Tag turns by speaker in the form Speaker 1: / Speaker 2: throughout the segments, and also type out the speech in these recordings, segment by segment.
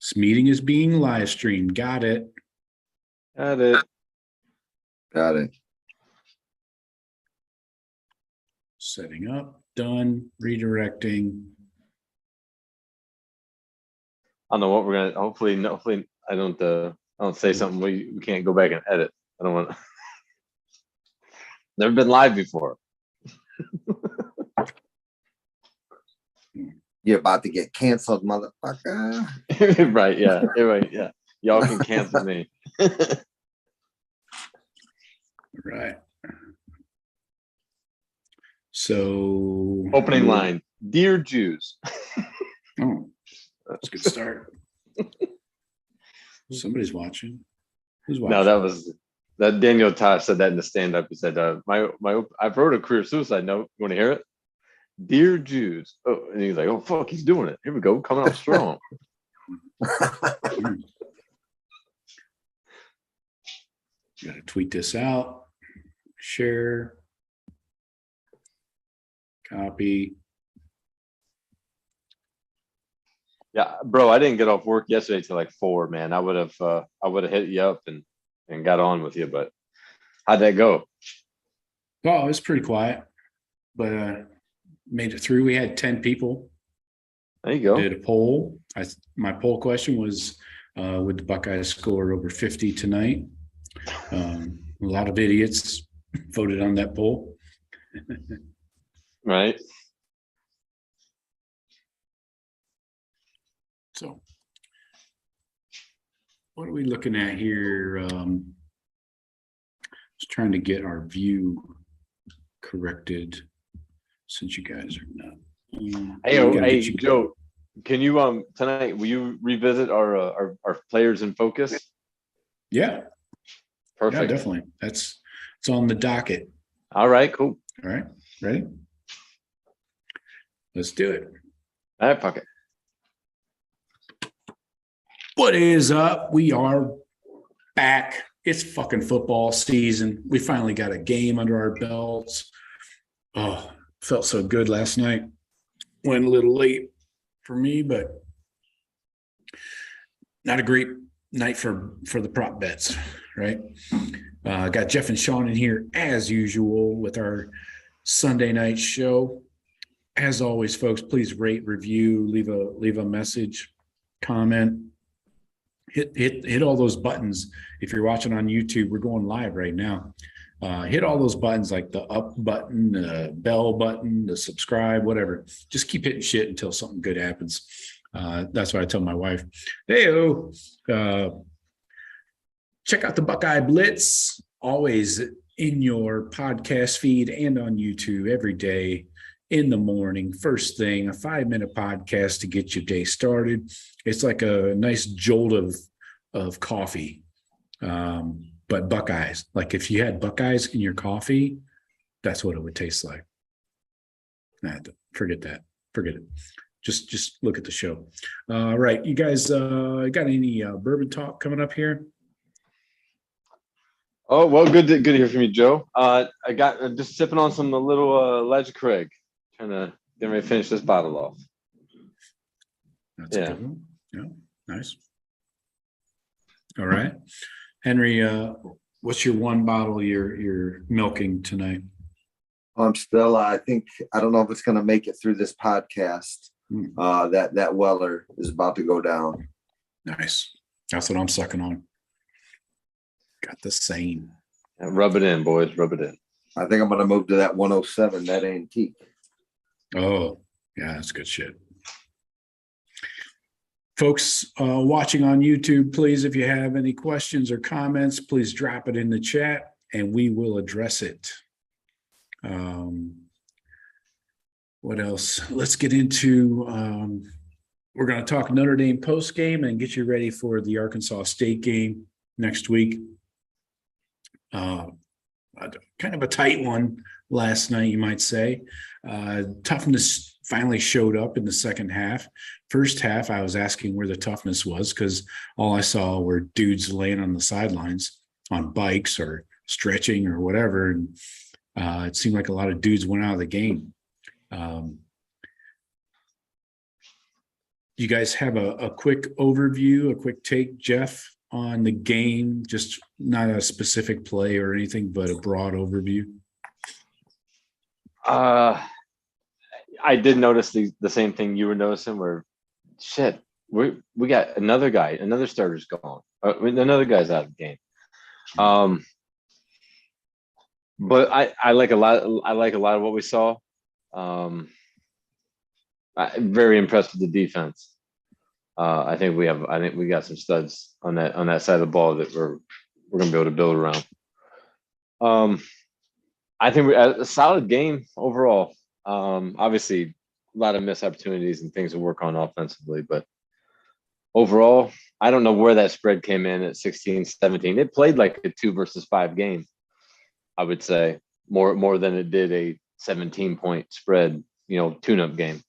Speaker 1: This meeting is being live streamed. Got it.
Speaker 2: Got it.
Speaker 3: Got it.
Speaker 1: Setting up. Done. Redirecting.
Speaker 2: I don't know what we're gonna. Hopefully, I don't say something we can't go back and edit. I don't want. Never been live before.
Speaker 3: You're about to get canceled, motherfucker.
Speaker 2: Right? Yeah. Right. Yeah. Y'all can cancel me.
Speaker 1: Right. So
Speaker 2: Opening line. Dear Jews.
Speaker 1: Oh, that's a good start. Somebody's watching. Who's watching?
Speaker 2: No, that Daniel Tosh said that in the stand-up. He said, I've wrote a career suicide note. You want to hear it? Dear Jews. Oh, and he's like, oh fuck, he's doing it. Here we go, coming out strong.
Speaker 1: Got to tweet this out. Share. Copy.
Speaker 2: Yeah, bro, I didn't get off work yesterday till like 4, man. I would have hit you up and got on with you, but how'd that go?
Speaker 1: Oh, it was pretty quiet, but made it through. We had 10 people.
Speaker 2: There you go.
Speaker 1: Did a poll. My poll question was, would the Buckeyes score over 50 tonight? A lot of idiots voted on that poll.
Speaker 2: Right.
Speaker 1: So what are we looking at here? Just trying to get our view corrected since you guys are not.
Speaker 2: Hey, Joe, can you tonight will you revisit our players in focus?
Speaker 1: Yeah.
Speaker 2: Perfect.
Speaker 1: Yeah, definitely. It's on the docket.
Speaker 2: All right, cool.
Speaker 1: All right, ready? Let's do it.
Speaker 2: All right, fuck it.
Speaker 1: What is up? We are back. It's fucking football season. We finally got a game under our belts. Oh, felt so good last night. Went a little late for me, but not a great night for the prop bets, right? Got Jeff and Shawn in here as usual with our Sunday night show. As always, folks, please rate, review, leave a message, comment. Hit all those buttons. If you're watching on YouTube, we're going live right now. Hit all those buttons like the up button, the bell button, the subscribe, whatever. Just keep hitting shit until something good happens. That's what I tell my wife. Hey-o, check out the Buckeye Blitz, always in your podcast feed and on YouTube every day in the morning, first thing, a 5-minute podcast to get your day started. It's like a nice jolt of coffee, but Buckeyes. Like if you had Buckeyes in your coffee, that's what it would taste like. Nah, forget that. Forget it. Just look at the show. All right, you guys got any bourbon talk coming up here?
Speaker 2: Oh well, good to hear from you, Joe. I got just sipping on some little Ledge Craig, trying to get ready to finish this bottle off.
Speaker 1: That's a good one. Yeah, nice. All right, Henry, what's your one bottle you're milking tonight?
Speaker 3: I'm still. I don't know if it's going to make it through this podcast. That Weller is about to go down.
Speaker 1: Nice. That's what I'm sucking on. Got the same.
Speaker 2: Rub it in, boys. Rub it in.
Speaker 3: I think I'm going to move to that 107, that antique.
Speaker 1: Oh, yeah, that's good shit. Folks watching on YouTube, please, if you have any questions or comments, please drop it in the chat and we will address it. What else? Let's get into, we're going to talk Notre Dame post game and get you ready for the Arkansas State game next week. Kind of a tight one last night, you might say. Toughness finally showed up in the second half. First half, I was asking where the toughness was because all I saw were dudes laying on the sidelines on bikes or stretching or whatever. And it seemed like a lot of dudes went out of the game. you guys have a quick overview, a quick take, Jeff, on the game? Just not a specific play or anything, but a broad overview.
Speaker 2: I did notice the same thing you were noticing, where shit, we got another starter's gone. Another guy's out of the game. But I like a lot of what we saw. I'm very impressed with the defense. I think we got some studs on that side of the ball that we're gonna be able to build around. I think we're a solid game overall. Obviously, a lot of missed opportunities and things to work on offensively, but overall, I don't know where that spread came in at 16-17. It played like a 2 versus 5 game, I would say, more than it did a 17-point spread, tune-up game.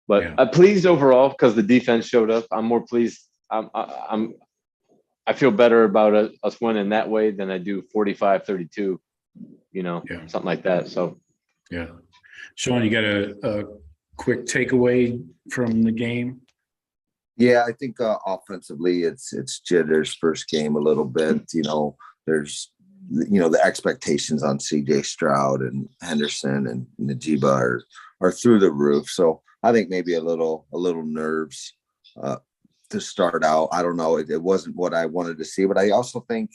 Speaker 2: But
Speaker 1: Yeah.
Speaker 2: I'm pleased overall because the defense showed up. I'm more pleased. I feel better about us winning that way than I do 45-32, something like that. So,
Speaker 1: yeah. Shawn, you got a quick takeaway from the game?
Speaker 3: Yeah, I think offensively, it's Jitter's first game a little bit. There's the expectations on CJ Stroud and Henderson and Najiba are through the roof. So I think maybe a little nerves to start out. I don't know. It wasn't what I wanted to see, but I also think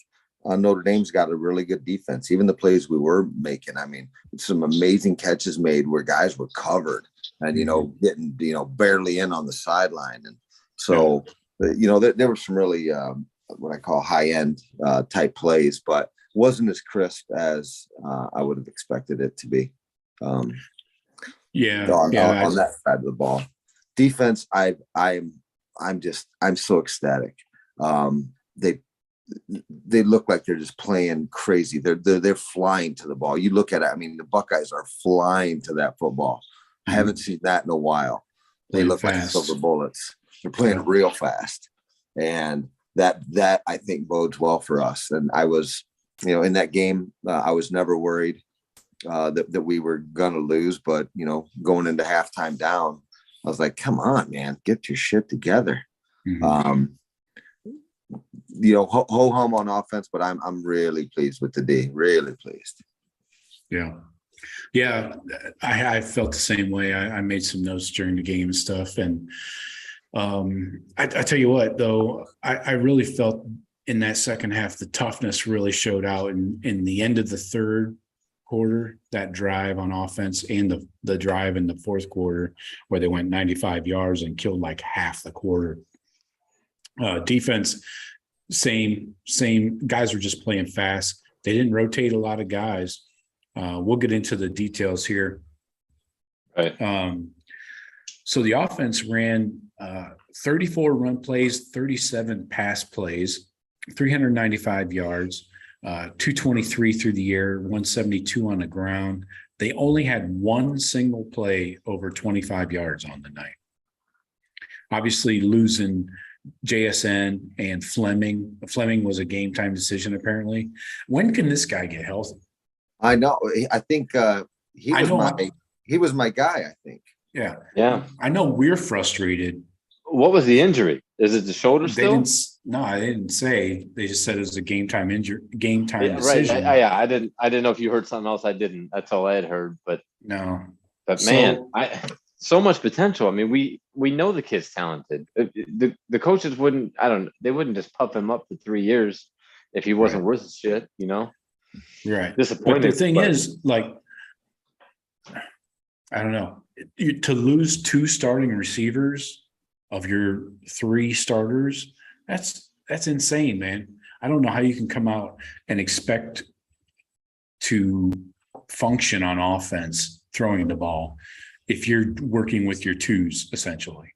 Speaker 3: Notre Dame's got a really good defense. Even the plays we were making, I mean, some amazing catches made where guys were covered and, getting, barely in on the sideline. And so, there were some really what I call high end type plays, but wasn't as crisp as I would have expected it to be. On that side of the ball. Defense, I'm so ecstatic. They look like they're just playing crazy. They're flying to the ball. You look at it. I mean, the Buckeyes are flying to that football. I haven't seen that in a while. They look like silver bullets. They're playing real fast, and that I think bodes well for us. And I was, in that game, I was never worried that we were gonna lose, but going into halftime down, I was like, come on, man, get your shit together. Ho hum on offense, but I'm really pleased with the D. Really pleased.
Speaker 1: Yeah. I felt the same way. I made some notes during the game and stuff, and I tell you what, though, I really felt in that second half the toughness really showed out in the end of the third quarter, that drive on offense, and the drive in the fourth quarter where they went 95 yards and killed like half the quarter. Defense, same guys were just playing fast. They didn't rotate a lot of guys. We'll get into the details here.
Speaker 2: Right.
Speaker 1: So the offense ran 34 run plays, 37 pass plays, 395 yards, 223 through the air, 172 on the ground. They only had one single play over 25 yards on the night. Obviously losing JSN and Fleming. Fleming was a game time decision, apparently. When can this guy get healthy?
Speaker 3: I know. I think he was my guy, I think.
Speaker 2: Yeah.
Speaker 1: I know we're frustrated.
Speaker 2: What was the injury? Is it the shoulder still?
Speaker 1: They didn't say. They just said it was a game time injury, decision.
Speaker 2: Right. I didn't know if you heard something else. I didn't. That's all I had heard. But
Speaker 1: no.
Speaker 2: But man, so much potential. I mean, we know the kid's talented. The coaches wouldn't. They wouldn't just puff him up for 3 years if he wasn't worth a shit.
Speaker 1: Right.
Speaker 2: Disappointed.
Speaker 1: But the thing is, like, I don't know, to lose 2 starting receivers of your 3 starters, that's insane, man. I don't know how you can come out and expect to function on offense throwing the ball if you're working with your 2s essentially,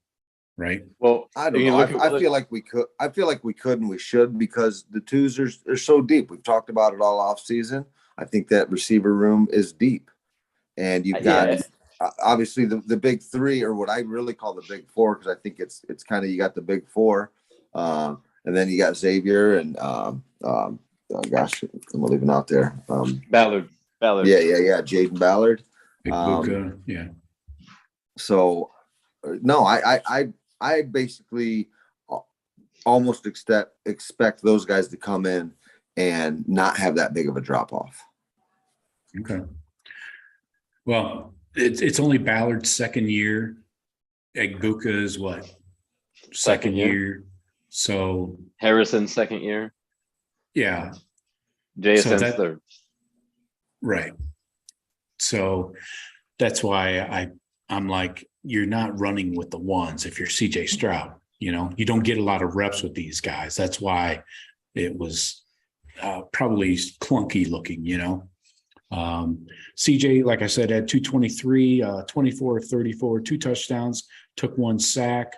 Speaker 1: right?
Speaker 3: Well, I don't know. I feel like we could. I feel like we could and we should, because the 2s are so deep. We've talked about it all off season. I think that receiver room is deep, and you've got obviously the big 3, or what I really call the big 4, because I think it's kind of, you got the big 4, and then you got Xavier and oh gosh, I'm leaving out there.
Speaker 2: Ballard.
Speaker 3: Yeah. Jaden Ballard.
Speaker 1: Big Luka, yeah.
Speaker 3: So No, I basically almost expect those guys to come in and not have that big of a drop off.
Speaker 1: Okay. Well, it's only Ballard's second year. Egbuka is what? Second year. So
Speaker 2: Harrison's second year.
Speaker 1: Yeah.
Speaker 2: JSN's third.
Speaker 1: Right. So that's why I'm like, you're not running with the ones if you're CJ Stroud. You know, you don't get a lot of reps with these guys. That's why it was probably clunky looking, you know. CJ, like I said, had 223, 24, 34, 2 touchdowns, took 1 sack.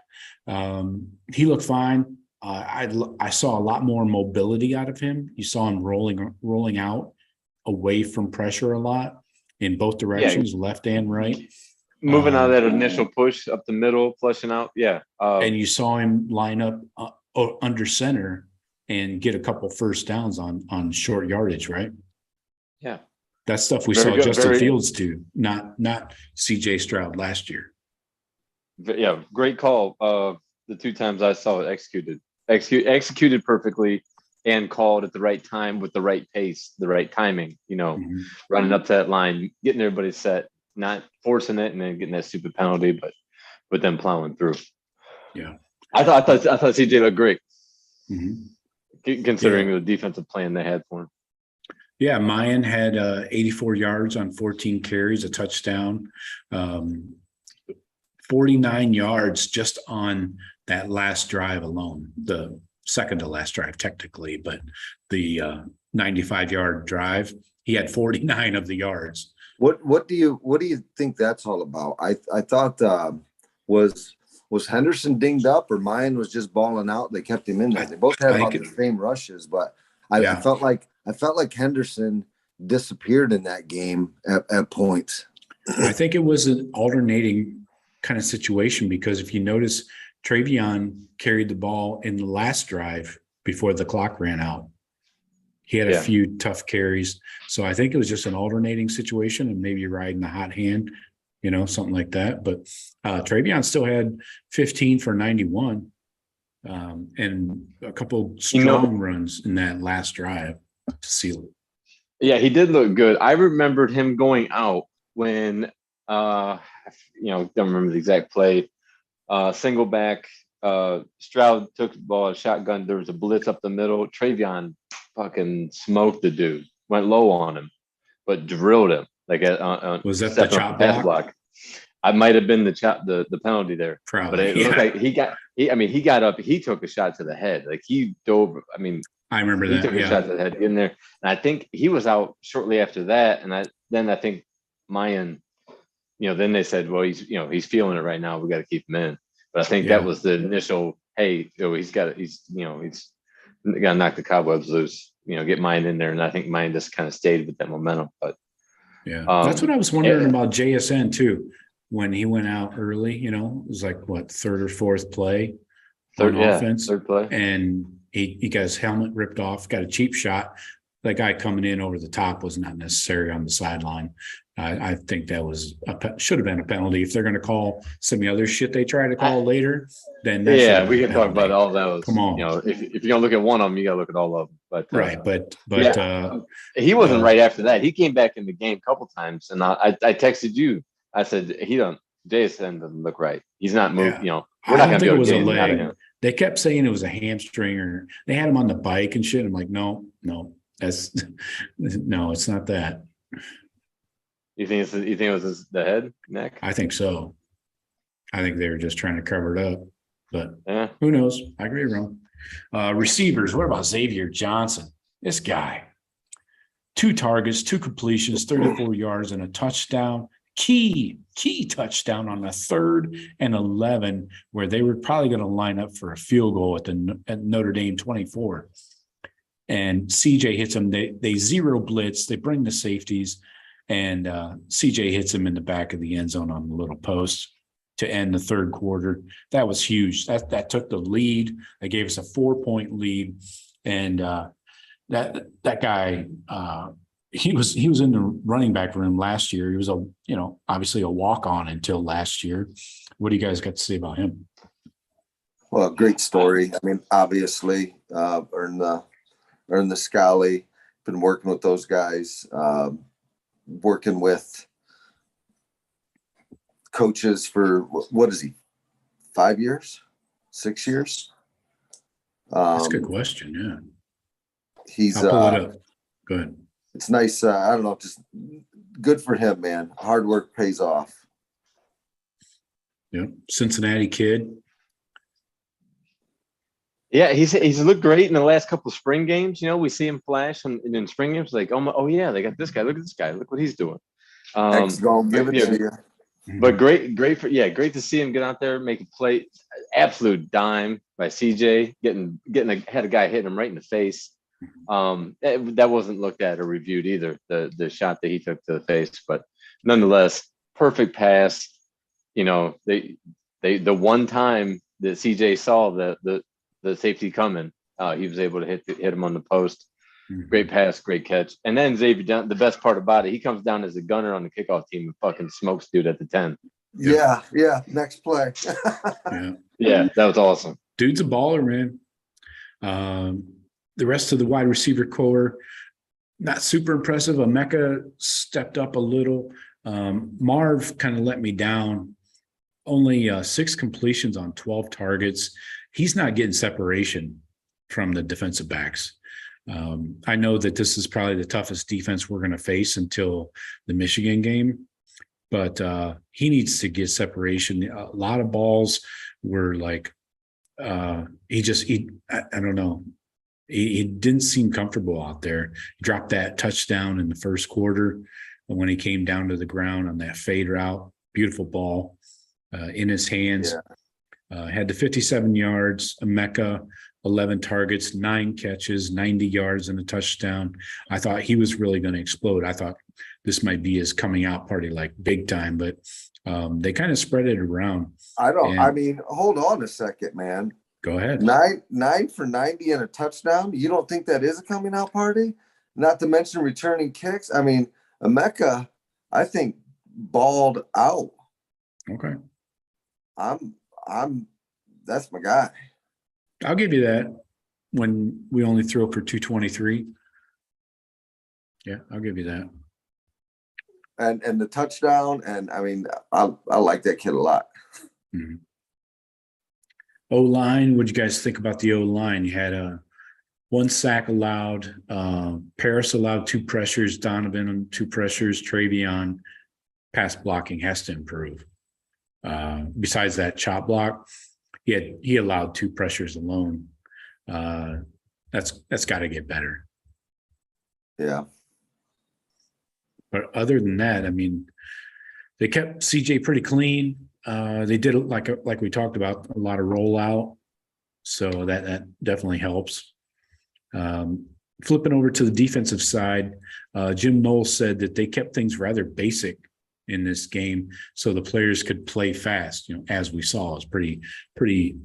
Speaker 1: He looked fine. I saw a lot more mobility out of him. You saw him rolling out away from pressure a lot in both directions, left and right.
Speaker 2: Moving out of that initial push up the middle, flushing out. Yeah.
Speaker 1: And you saw him line up under center and get a couple first downs on short yardage, right?
Speaker 2: Yeah.
Speaker 1: That's stuff we saw Justin Fields do, not CJ Stroud last year.
Speaker 2: Yeah, great call. The 2 times I saw it executed perfectly and called at the right time with the right pace, the right timing, you know, running up to that line, getting everybody set, not forcing it and then getting that stupid penalty, but then plowing through.
Speaker 1: Yeah.
Speaker 2: I thought CJ looked great. Considering the defensive plan they had for him.
Speaker 1: Yeah, Mayan had 84 yards on 14 carries, a touchdown, 49 yards just on that last drive alone, the second to last drive technically, but the 95-yard drive, he had 49 of the yards.
Speaker 3: What do you think that's all about? I thought was Henderson dinged up or Mayan was just balling out? They kept him in there. They both had about the same rushes, but I felt like Henderson disappeared in that game at points.
Speaker 1: I think it was an alternating kind of situation because if you notice, Travion carried the ball in the last drive before the clock ran out. He had a few tough carries. So I think it was just an alternating situation and maybe riding the hot hand, you know, something like that. But Travion still had 15 for 91 and a couple strong runs in that last drive to seal it. Yeah,
Speaker 2: he did look good. I remembered him going out when, don't remember the exact play. Single back, Stroud took the ball, shotgun. There was a blitz up the middle. Travion fucking smoked the dude, went low on him, but drilled him. Like
Speaker 1: was that the chop block?
Speaker 2: I might have been the penalty there.
Speaker 1: Probably,
Speaker 2: but it looked like he got up. He took a shot to the head. Like he dove. I mean,
Speaker 1: I remember
Speaker 2: he took a shot to the head in there, and I think he was out shortly after that. And I think Mayan, then they said, well, he's feeling it right now. We got to keep him in. But I think that was the initial. Hey, he's got to knock the cobwebs loose. Get Mayan in there, and I think Mayan just kind of stayed with that momentum. But
Speaker 1: that's what I was wondering about JSN too. When he went out early, it was like what, third or fourth play on offense,
Speaker 2: third play,
Speaker 1: and he got his helmet ripped off, got a cheap shot. That guy coming in over the top was not necessary on the sideline. I think that should have been a penalty. If they're going to call some of the other shit they try to call later, then
Speaker 2: we can talk about all those.
Speaker 1: Come on,
Speaker 2: if you're going to look at one of them, you got to look at all of them. But
Speaker 1: right, but
Speaker 2: he wasn't right after that. He came back in the game a couple times, and I texted you. I said Jason doesn't look right. He's not moving. We're not going to be able to get him out of him.
Speaker 1: They kept saying it was a hamstring, or they had him on the bike and shit. I'm like, no, it's not that.
Speaker 2: You think it was the head, neck?
Speaker 1: I think so. I think they were just trying to cover it up, but who knows? I agree wrong. Receivers. What about Xavier Johnson? This guy, 2 targets, 2 completions, 34 yards, and a touchdown. Key touchdown on a 3rd and 11, where they were probably going to line up for a field goal at Notre Dame 24. And CJ hits them. They zero blitz. They bring the safeties, and CJ hits him in the back of the end zone on the little post to end the 3rd quarter. That was huge. That took the lead. They gave us a 4-point lead, and that guy. he was in the running back room last year. He was obviously a walk-on until last year. What do you guys got to say about him?
Speaker 3: Well, great story. I mean, obviously, earned the Scally. Been working with those guys, working with coaches for what is he? 5 years, 6 years?
Speaker 1: That's a good question. Yeah,
Speaker 3: He's
Speaker 1: I'll pull it up. Go ahead.
Speaker 3: It's nice. I don't know, just good for him, man. Hard work pays off.
Speaker 1: Yeah, Cincinnati kid.
Speaker 2: Yeah, he's looked great in the last couple of spring games. We see him flash in spring games. Like, oh yeah, they got this guy. Look at this guy. Look what he's doing.
Speaker 3: X gonna give it to you.
Speaker 2: But great to see him get out there, make a play. Absolute dime by CJ, had a guy hitting him right in the face. That wasn't looked at or reviewed either. The shot that he took to the face, but nonetheless, perfect pass. The one time that CJ saw the safety coming, he was able to hit him on the post.
Speaker 1: Mm-hmm.
Speaker 2: Great pass, great catch. And then Xavier, the best part about it, he comes down as a gunner on the kickoff team and fucking smokes dude at the 10.
Speaker 3: Yeah. Next play.
Speaker 2: Yeah, that was awesome.
Speaker 1: Dude's a baller, man. The rest of the wide receiver core, not super impressive. Emeka stepped up a little. Marv kind of let me down. Only 6 completions on 12 targets. He's not getting separation from the defensive backs. I know that this is probably the toughest defense we're going to face until the Michigan game, but he needs to get separation. A lot of balls were like, I don't know. He didn't seem comfortable out there. He dropped that touchdown in the first quarter when he came down to the ground on that fade route. Beautiful ball in his hands. Yeah. Had the 57 yards. Emeka, 11 targets, 9 catches, 90 yards, and a touchdown. I thought he was really going to explode. I thought this might be his coming out party, like big time, but they kind of spread it around.
Speaker 3: I mean, hold on a second, man.
Speaker 1: Go ahead.
Speaker 3: 9 for 90 and a touchdown. You don't think that is a coming out party? Not to mention returning kicks. I mean, Emeka, I think, balled out.
Speaker 1: Okay.
Speaker 3: That's my guy.
Speaker 1: I'll give you that when we only throw for 223. Yeah, I'll give you that.
Speaker 3: And the touchdown, and I mean, I like that kid a lot.
Speaker 1: Mm-hmm. O-line, what'd you guys think about the O-line? You had 1 sack allowed. Paris allowed 2 pressures. Donovan on 2 pressures. Travion, pass blocking has to improve. Besides that chop block, he allowed 2 pressures alone. That's got to get better.
Speaker 3: Yeah.
Speaker 1: But other than that, I mean, they kept CJ pretty clean. They did, like we talked about, a lot of rollout, so that definitely helps. Flipping over to the defensive side, Jim Knowles said that they kept things rather basic in this game, so the players could play fast. As we saw, it's pretty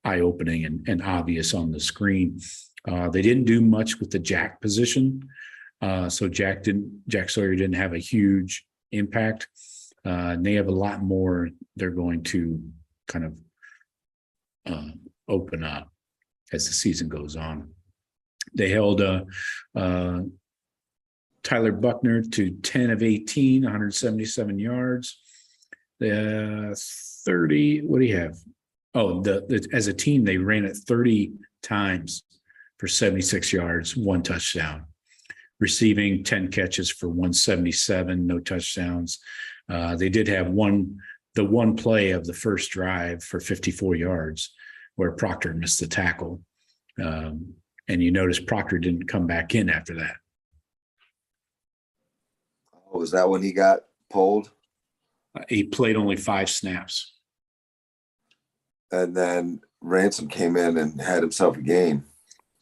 Speaker 1: eye-opening and obvious on the screen. They didn't do much with the jack position, so Jack Sawyer didn't have a huge impact. They have a lot more they're going to kind of open up as the season goes on. They held Tyler Buckner to 10 of 18, 177 yards. 30, what do you have? Oh, as a team, they ran it 30 times for 76 yards, 1 touchdown. Receiving 10 catches for 177, no touchdowns. They did have the one play of the first drive for 54 yards where Proctor missed the tackle. And you notice Proctor didn't come back in after that.
Speaker 3: Was that when he got pulled?
Speaker 1: He played only 5 snaps.
Speaker 3: And then Ransom came in and had himself a game.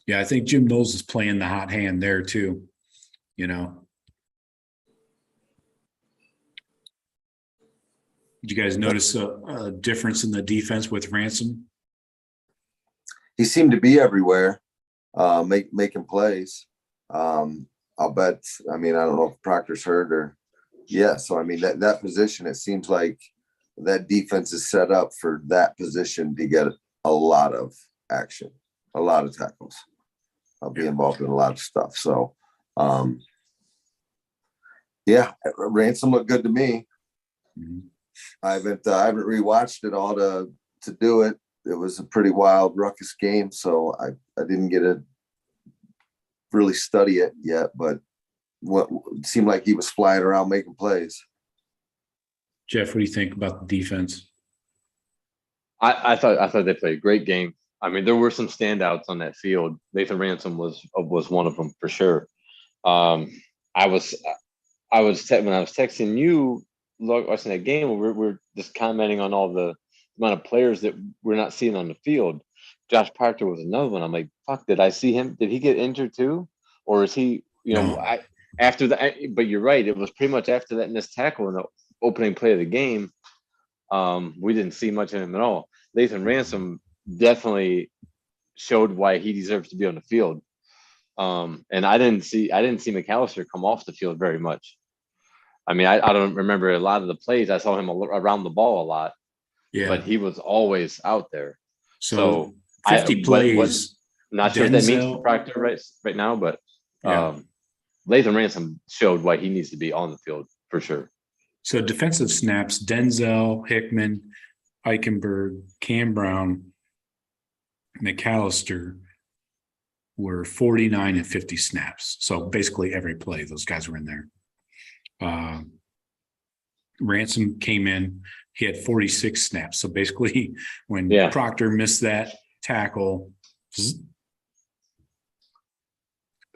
Speaker 1: Yeah, I think Jim Knowles is playing the hot hand there too. Did you guys notice a difference in the defense with Ransom?
Speaker 3: He seemed to be everywhere, making plays. I'll bet. I mean, I don't know if Proctor's hurt or yeah. So I mean that position, it seems like that defense is set up for that position to get a lot of action, a lot of tackles. I'll be involved in a lot of stuff. So yeah, Ransom looked good to me.
Speaker 1: Mhm.
Speaker 3: I haven't rewatched it all to do it. It was a pretty wild ruckus game, so I didn't get to really study it yet, but what it seemed like he was flying around making plays.
Speaker 1: Jeff, what do you think about the defense?
Speaker 2: I thought they played a great game. I mean, there were some standouts on that field. Nathan Ransom was one of them for sure. I was when I was texting you watching that game, we're just commenting on all the amount of players that we're not seeing on the field. Josh Proctor was another one. I'm like, fuck, did I see him? Did he get injured too? Or is he,
Speaker 1: No.
Speaker 2: after that? But you're right. It was pretty much after that missed tackle in the opening play of the game. We didn't see much of him at all. Nathan Ransom definitely showed why he deserves to be on the field. And I didn't see McAllister come off the field very much. I mean, I don't remember a lot of the plays. I saw him around the ball a lot, but he was always out there.
Speaker 1: So 50 plays.
Speaker 2: Not sure what that means for Proctor right now, but Nathan Ransom showed why he needs to be on the field for sure.
Speaker 1: So defensive snaps, Denzel, Hickman, Eichenberg, Cam Brown, McAllister were 49 and 50 snaps. So basically every play, those guys were in there. Ransom came in, he had 46 snaps. So basically when Proctor missed that tackle, they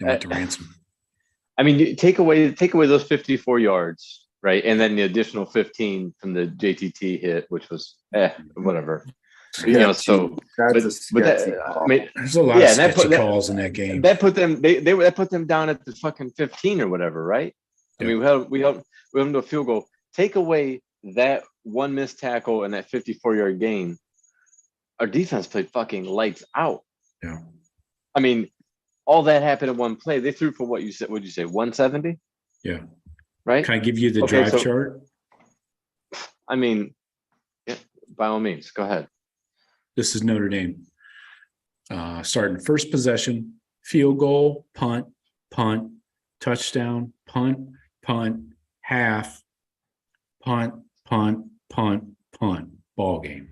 Speaker 1: went to Ransom.
Speaker 2: I mean, take away those 54 yards, right? And then the additional 15 from the JTT hit, which was whatever. So there's
Speaker 1: a lot of sketchy calls in that game.
Speaker 2: That put them that put them down at the fucking 15 or whatever, right? Yeah. I mean, we held them to a field goal. Take away that one missed tackle and that 54-yard gain. Our defense played fucking lights out.
Speaker 1: Yeah.
Speaker 2: I mean, all that happened in one play. They threw for what you said? What'd you say? 170?
Speaker 1: Yeah.
Speaker 2: Right.
Speaker 1: Can I give you the drive chart?
Speaker 2: I mean, yeah, by all means, go ahead.
Speaker 1: This is Notre Dame. Starting first possession, field goal, punt, touchdown, punt, half, punt, ball game.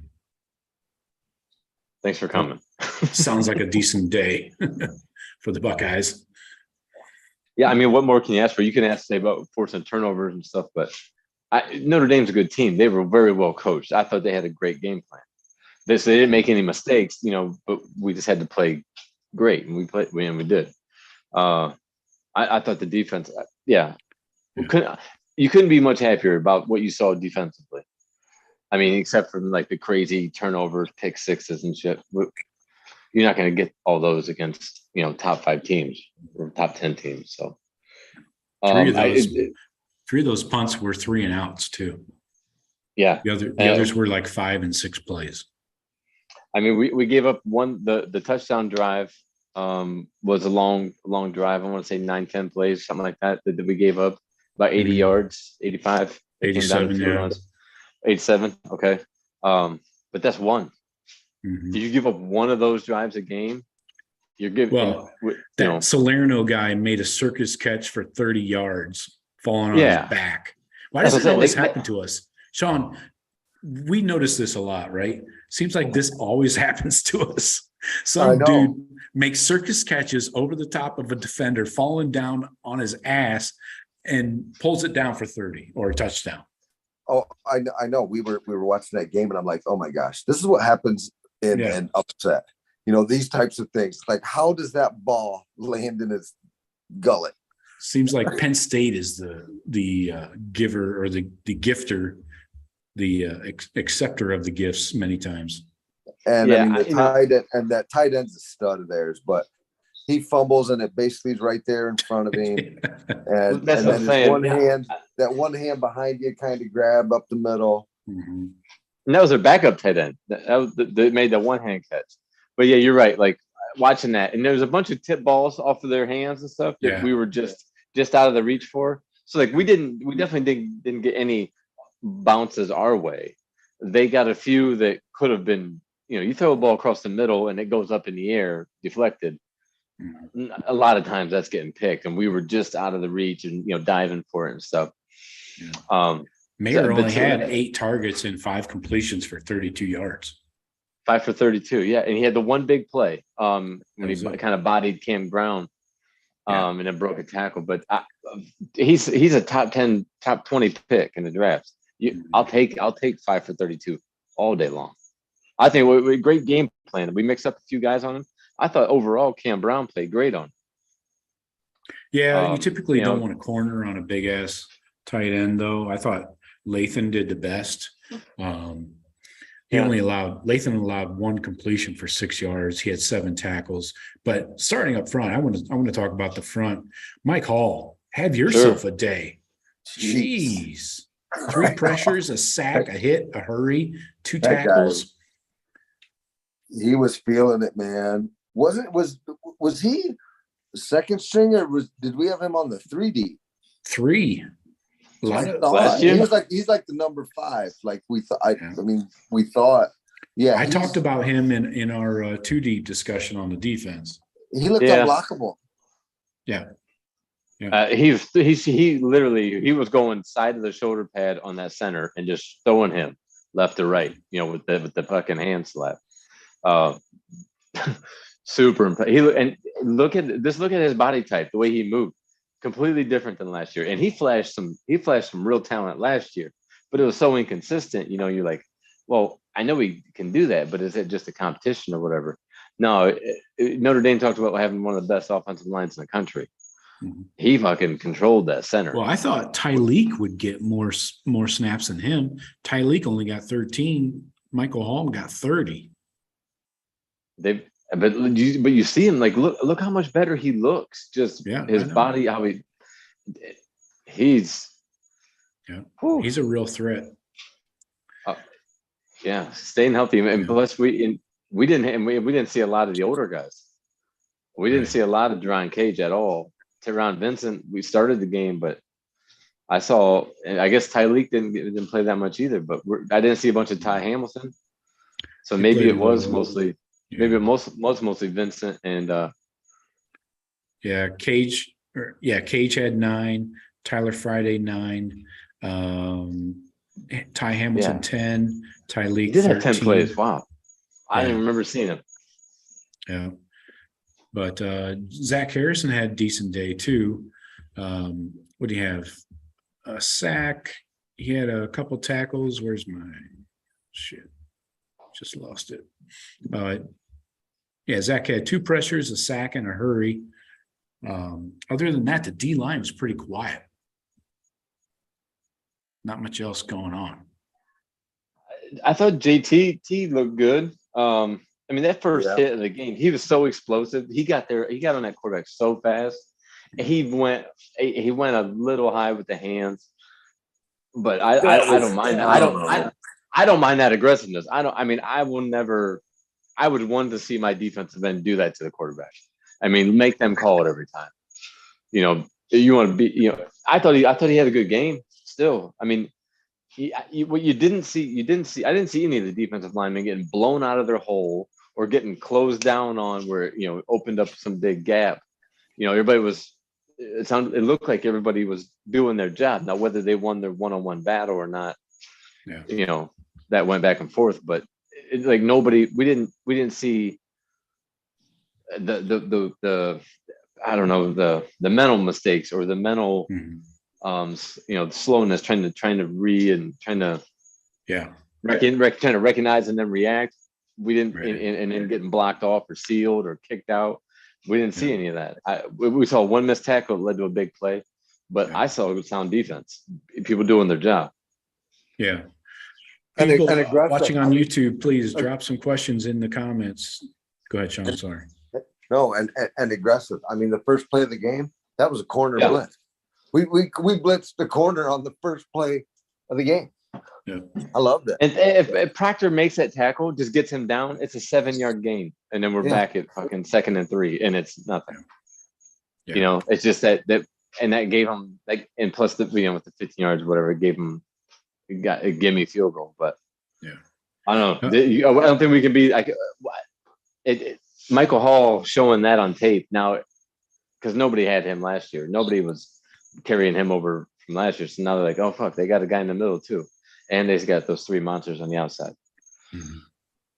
Speaker 2: Thanks for coming.
Speaker 1: Sounds like a decent day for the Buckeyes.
Speaker 2: Yeah, I mean, what more can you ask for? You can say about forcing turnovers and stuff, but Notre Dame's a good team. They were very well coached. I thought they had a great game plan. They didn't make any mistakes, but we just had to play great, and we did. I thought the defense, you couldn't be much happier about what you saw defensively. I mean, except for like the crazy turnovers, pick sixes and shit. You're not going to get all those against top 5 teams or top 10 teams. So
Speaker 1: three of those punts were 3 and outs too.
Speaker 2: Yeah,
Speaker 1: the others were like 5 and 6 plays.
Speaker 2: I mean, we gave up one. The touchdown drive was a long drive. I want to say 9-10 plays, something like that. That we gave up about 80 yards, 85,
Speaker 1: 87,
Speaker 2: 87. Okay, but that's one.
Speaker 1: Mm-hmm.
Speaker 2: Did you give up one of those drives a game? You're giving.
Speaker 1: Well, that Salerno guy made a circus catch for 30 yards, falling on his back. Why does it always happen to us, Shawn? We notice this a lot, right? Seems like this always happens to us. Some dude makes circus catches over the top of a defender, falling down on his ass, and pulls it down for 30 or a touchdown.
Speaker 3: Oh, I know. We were watching that game, and I'm like, oh my gosh, this is what happens in an upset. These types of things. Like, how does that ball land in his gullet?
Speaker 1: Seems like Penn State is the giver or the gifter, the acceptor of the gifts many times.
Speaker 3: And I mean, that tight end's a stud of theirs, but he fumbles and it basically is right there in front of him. And then that one hand behind you kind of grab up the middle.
Speaker 1: Mm-hmm.
Speaker 2: And that was their backup tight end. They made that one hand catch. But yeah, you're right. Like watching that, and there was a bunch of tip balls off of their hands and stuff that we were just just out of the reach for. So like we definitely didn't get any bounces our way. They got a few that could have been, you throw a ball across the middle and it goes up in the air, deflected. A lot of times that's getting picked, and we were just out of the reach and diving for it and stuff.
Speaker 1: Yeah. Mayer only had 8 targets and 5 completions for 32 yards.
Speaker 2: 5 for 32, yeah, and he had the one big play when he kind of bodied Cam Brown, and then broke a tackle. But he's a top 10, top 20 pick in the draft. I'll take 5 for 32 all day long. I think we great game plan. We mixed up a few guys on him. I thought overall Cam Brown played great on him.
Speaker 1: Yeah, you typically don't want a corner on a big ass tight end, though. I thought Lathan did the best. Lathan allowed 1 completion for 6 yards. He had 7 tackles. But starting up front, I want to talk about the front. Mike Hall, have yourself a day. Jeez. 3 pressures, a sack, a hit, a hurry, 2 tackles.
Speaker 3: He was feeling it, man. Was he second string, or did we have him on the 3D?
Speaker 1: 3.
Speaker 2: Last year?
Speaker 3: He's like the number 5. Like we thought. We thought. Yeah,
Speaker 1: I talked about him in our 2D discussion on the defense.
Speaker 3: He looked unblockable.
Speaker 1: Yeah.
Speaker 2: He literally was going side of the shoulder pad on that center and just throwing him left to right, with the fucking hand slap. Super impressive. And look at his body type, the way he moved, completely different than last year. And he flashed some real talent last year, but it was so inconsistent. You're like, well, I know he can do that, but is it just a competition or whatever? No, Notre Dame talked about having one of the best offensive lines in the country. Mm-hmm. He fucking controlled that center.
Speaker 1: Well, I thought Tyleek would get more snaps than him. Tyleek only got 13. Michael Hall got 30.
Speaker 2: But you see him, like, look how much better he looks. Just his body, how he's
Speaker 1: a real threat.
Speaker 2: Staying healthy, and plus we didn't see a lot of the older guys. We didn't see a lot of Deron Cage at all. Teron Vincent, we started the game, but I guess Tyleek didn't play that much either. But I didn't see a bunch of Ty Hamilton, so maybe it was mostly. Yeah. Maybe mostly Vincent and
Speaker 1: Cage had 9, Tyler Friday 9, Ty Hamilton 10, Tyleek
Speaker 2: he did
Speaker 1: 13.
Speaker 2: have 10 plays. Wow. I didn't remember seeing him.
Speaker 1: Yeah. But Zach Harrison had a decent day too. What do you have? A sack. He had a couple tackles. Where's my shit? Just lost it. Zach had 2 pressures, a sack, and a hurry. Other than that, the D line was pretty quiet. Not much else going on.
Speaker 2: I thought JT looked good. That first hit of the game, he was so explosive. He got on that quarterback so fast. He went a little high with the hands, but I don't mind that. I don't mind that aggressiveness. I would want to see my defensive end do that to the quarterback. Make them call it every time. You want to be. I thought he had a good game. Still, what you didn't see. I didn't see any of the defensive linemen getting blown out of their hole or getting closed down on where opened up some big gap. Everybody was. It looked like everybody was doing their job. Now, whether they won their one-on-one battle or not, that went back and forth. But nobody, we didn't see the the mental mistakes or the mental slowness trying to read and trying to recognize and then react. We didn't and then getting blocked off or sealed or kicked out. We didn't see any of that. We saw one missed tackle that led to a big play, but I saw a sound defense. People doing their job.
Speaker 1: Yeah. People watching on YouTube, please drop some questions in the comments. Go ahead, Shawn. Sorry.
Speaker 3: No, and aggressive. The first play of the game, that was a corner blitz. We blitzed the corner on the first play of the game.
Speaker 1: Yeah,
Speaker 3: I loved it.
Speaker 2: And if Proctor makes that tackle, just gets him down, it's a 7-yard gain, and then we're back at fucking 2nd and 3, and it's nothing.
Speaker 1: Yeah.
Speaker 2: It's just that and that gave him like, and plus the with the 15 yards, whatever, it gave me a field goal. But
Speaker 1: yeah,
Speaker 2: I don't know. I don't think we can be like Michael Hall showing that on tape now, because nobody had him last year. Nobody was carrying him over from last year. So now they're like, oh fuck, they got a guy in the middle too, and they've got those 3 monsters on the outside.
Speaker 1: Mm-hmm.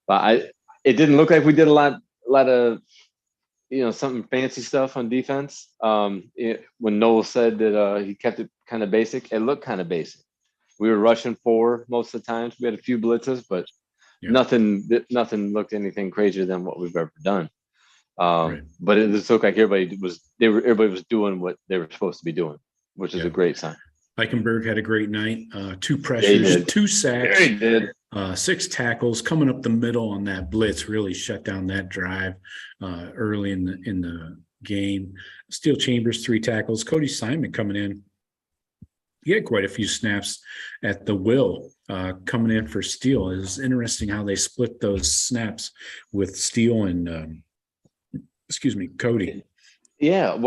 Speaker 2: But it didn't look like we did a lot of something fancy stuff on defense. When Noel said that he kept it kind of basic, it looked kind of basic. We were rushing 4 most of the times. We had a few blitzes, but nothing looked anything crazier than what we've ever done. Right. But it just looked like everybody was doing what they were supposed to be doing, which is a great sign.
Speaker 1: Eichenberg had a great night. 2 pressures, 2 sacks, 6 tackles coming up the middle on that blitz. Really shut down that drive early in the game. Steel Chambers 3 tackles. Cody Simon coming in. He had quite a few snaps at the will coming in for Steele. It was interesting how they split those snaps with Steele and Cody.
Speaker 2: Yeah.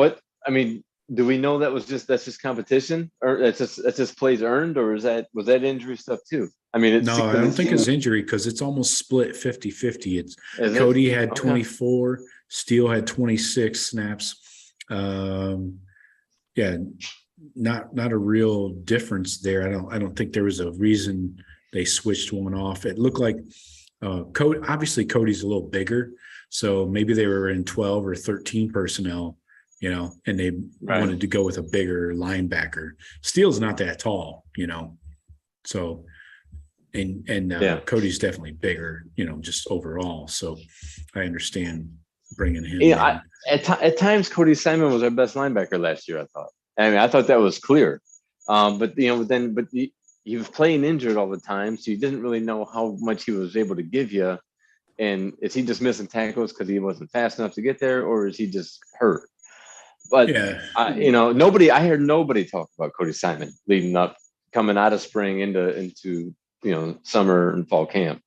Speaker 2: Do we know that's just competition, or that's just plays earned, or was that injury stuff too? I don't
Speaker 1: think it's injury, because it's almost split 50-50. Cody had 24, Steele had 26 snaps. Not a real difference there. I don't think there was a reason they switched one off. It looked like Cody's a little bigger, so maybe they were in 12 or 13 personnel, and they wanted to go with a bigger linebacker. Steele's not that tall, so and Cody's definitely bigger, just overall. So I understand bringing him in.
Speaker 2: At times Cody Simon was our best linebacker last year, I thought. I thought that was clear. But he was playing injured all the time, so you didn't really know how much he was able to give you. And is he just missing tackles because he wasn't fast enough to get there, or is he just hurt? But I heard nobody talk about Cody Simon leading up, coming out of spring into summer and fall camp.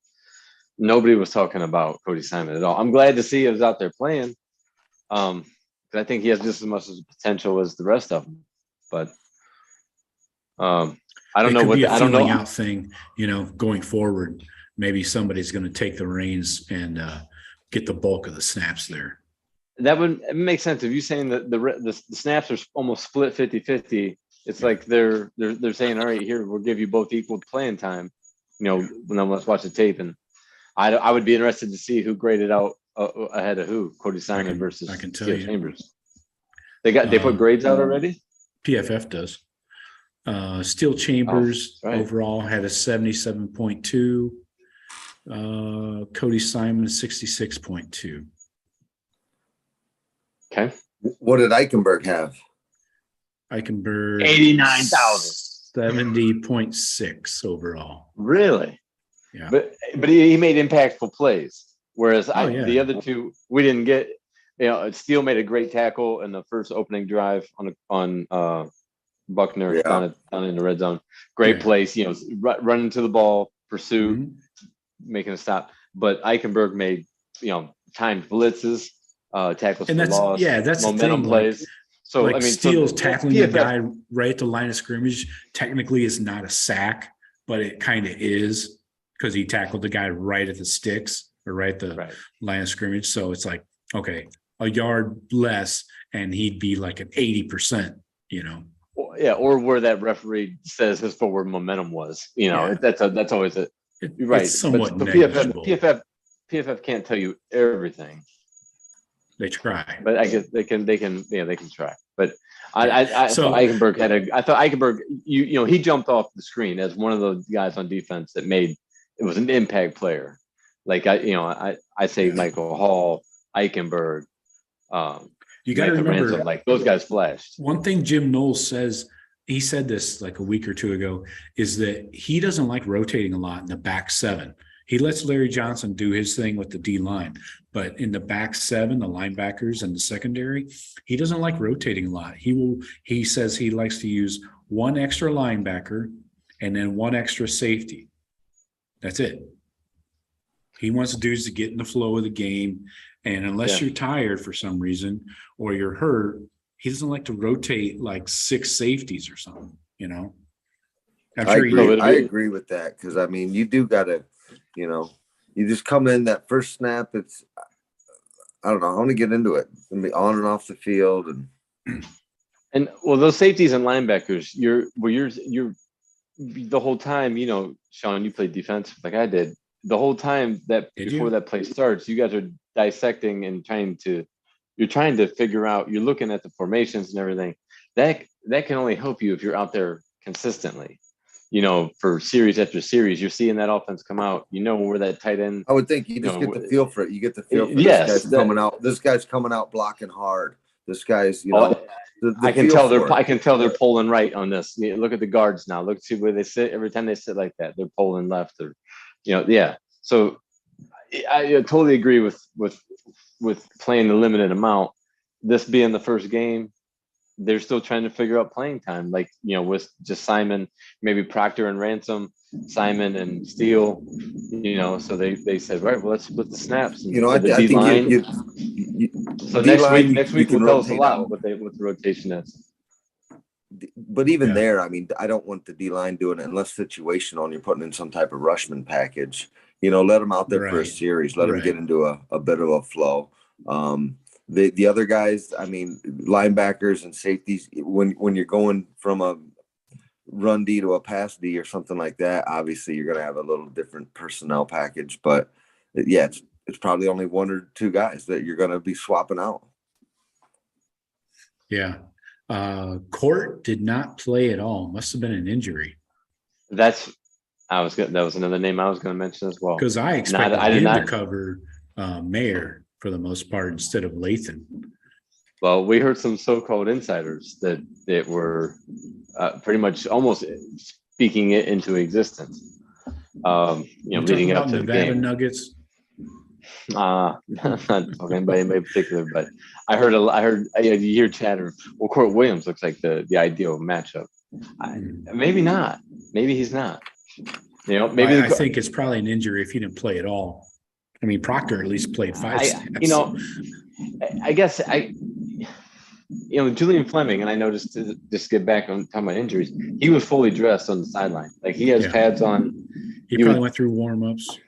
Speaker 2: Nobody was talking about Cody Simon at all. I'm glad to see he was out there playing. I think he has just as much as potential as the rest of them. But I don't know what
Speaker 1: I don't know out thing, going forward. Maybe somebody's going to take the reins and get the bulk of the snaps there.
Speaker 2: That would make sense. If you're saying that the snaps are almost split 50-50, it's like they're saying, all right, here, we'll give you both equal playing time. Let's watch the tape. And I would be interested to see who graded out ahead of who, Cody Simon versus Steel Chambers. They put grades out already?
Speaker 1: PFF does. Steel Chambers overall had a 77.2. Cody Simon 66.2.
Speaker 2: Okay.
Speaker 3: What did Eichenberg have?
Speaker 1: Eichenberg
Speaker 2: 89,000.
Speaker 1: 70.6 overall.
Speaker 2: Really?
Speaker 1: Yeah.
Speaker 2: But he made impactful plays, whereas the other two we didn't get. Steele made a great tackle in the first opening drive on Buckner down in the red zone. Great place, running to the ball, pursuit, making a stop. But Eichenberg made timed blitzes, tackles for loss,
Speaker 1: that's
Speaker 2: momentum plays.
Speaker 1: Steele's tackling the guy right at the line of scrimmage technically is not a sack, but it kind of is, because he tackled the guy right at the sticks or right at the line of scrimmage. So it's like, okay, a yard less and he'd be like an 80%,
Speaker 2: or where that referee says his forward momentum was, that's always it. You're right.
Speaker 1: It's somewhat
Speaker 2: but
Speaker 1: negligible.
Speaker 2: PFF can't tell you everything.
Speaker 1: They try,
Speaker 2: but I guess they can try. But I thought Eichenberg he jumped off the screen as one of the guys on defense that made it was an impact player. Like I say Michael Hall, Eichenberg.
Speaker 1: You got to remember,
Speaker 2: Ransom, like those guys flashed.
Speaker 1: One thing Jim Knowles says, he said this like a week or two ago, is that he doesn't like rotating a lot in the back 7. He lets Larry Johnson do his thing with the D line, but in the back 7, the linebackers and the secondary, he doesn't like rotating a lot. He says he likes to use one extra linebacker and then one extra safety. That's it. He wants dudes to get in the flow of the game. And unless you're tired for some reason or you're hurt, he doesn't like to rotate like 6 safeties or something, I'm
Speaker 3: I
Speaker 1: sure
Speaker 3: agree. I agree with that because I mean, you do got to, you just come in that first snap. It's I don't know. I want to get into it and be on and off the field
Speaker 2: And well, those safeties and linebackers, you're the whole time, Shawn, you played defense like I did. The whole time that before that play starts, you guys are dissecting and you're trying to figure out, you're looking at the formations and everything. That can only help you if you're out there consistently. For series after series, you're seeing that offense come out. Where that tight end.
Speaker 3: I would think you just get the feel for it. You get the feel for
Speaker 2: this guy's
Speaker 3: coming out. This guy's coming out blocking hard. This guy's,
Speaker 2: I can tell they're pulling right on this. Look at the guards now. See where they sit. Every time they sit like that, they're pulling left or, yeah. So I totally agree with playing the limited amount. This being the first game, they're still trying to figure out playing time. Like, with just Simon, maybe Proctor and Ransom, Simon and Steele, so they said, right, well, let's split the snaps. And
Speaker 3: I think
Speaker 2: D-line. So next week will tell us a lot what the rotation is.
Speaker 3: But even there, I mean, I don't want the D-line doing it unless situational and you're putting in some type of rushman package. Let them out there for a series. Let them get into a bit of a flow. The other guys, I mean, linebackers and safeties, when you're going from a run D to a pass D or something like that, obviously you're going to have a little different personnel package. But yeah, it's probably only 1 or 2 guys that you're going to be swapping out.
Speaker 1: Yeah. Court did not play at all. Must have been an injury.
Speaker 2: That was another name I was going to mention as well.
Speaker 1: Because I expected him to cover Mayer for the most part instead of Lathan. Well,
Speaker 2: we heard some so-called insiders that were pretty much almost speaking it into existence. Leading up to the game.
Speaker 1: Nuggets.
Speaker 2: Not talking about anybody particular, but you hear chatter. Well, Court Williams looks like the ideal matchup. Maybe not. Maybe he's not. Maybe
Speaker 1: I think it's probably an injury if he didn't play at all. I mean, Proctor at least played 5 snaps.
Speaker 2: I guess Julian Fleming, and I noticed to just get back on talking about injuries, he was fully dressed on the sideline. Like he has pads on.
Speaker 1: He probably went through warm-ups.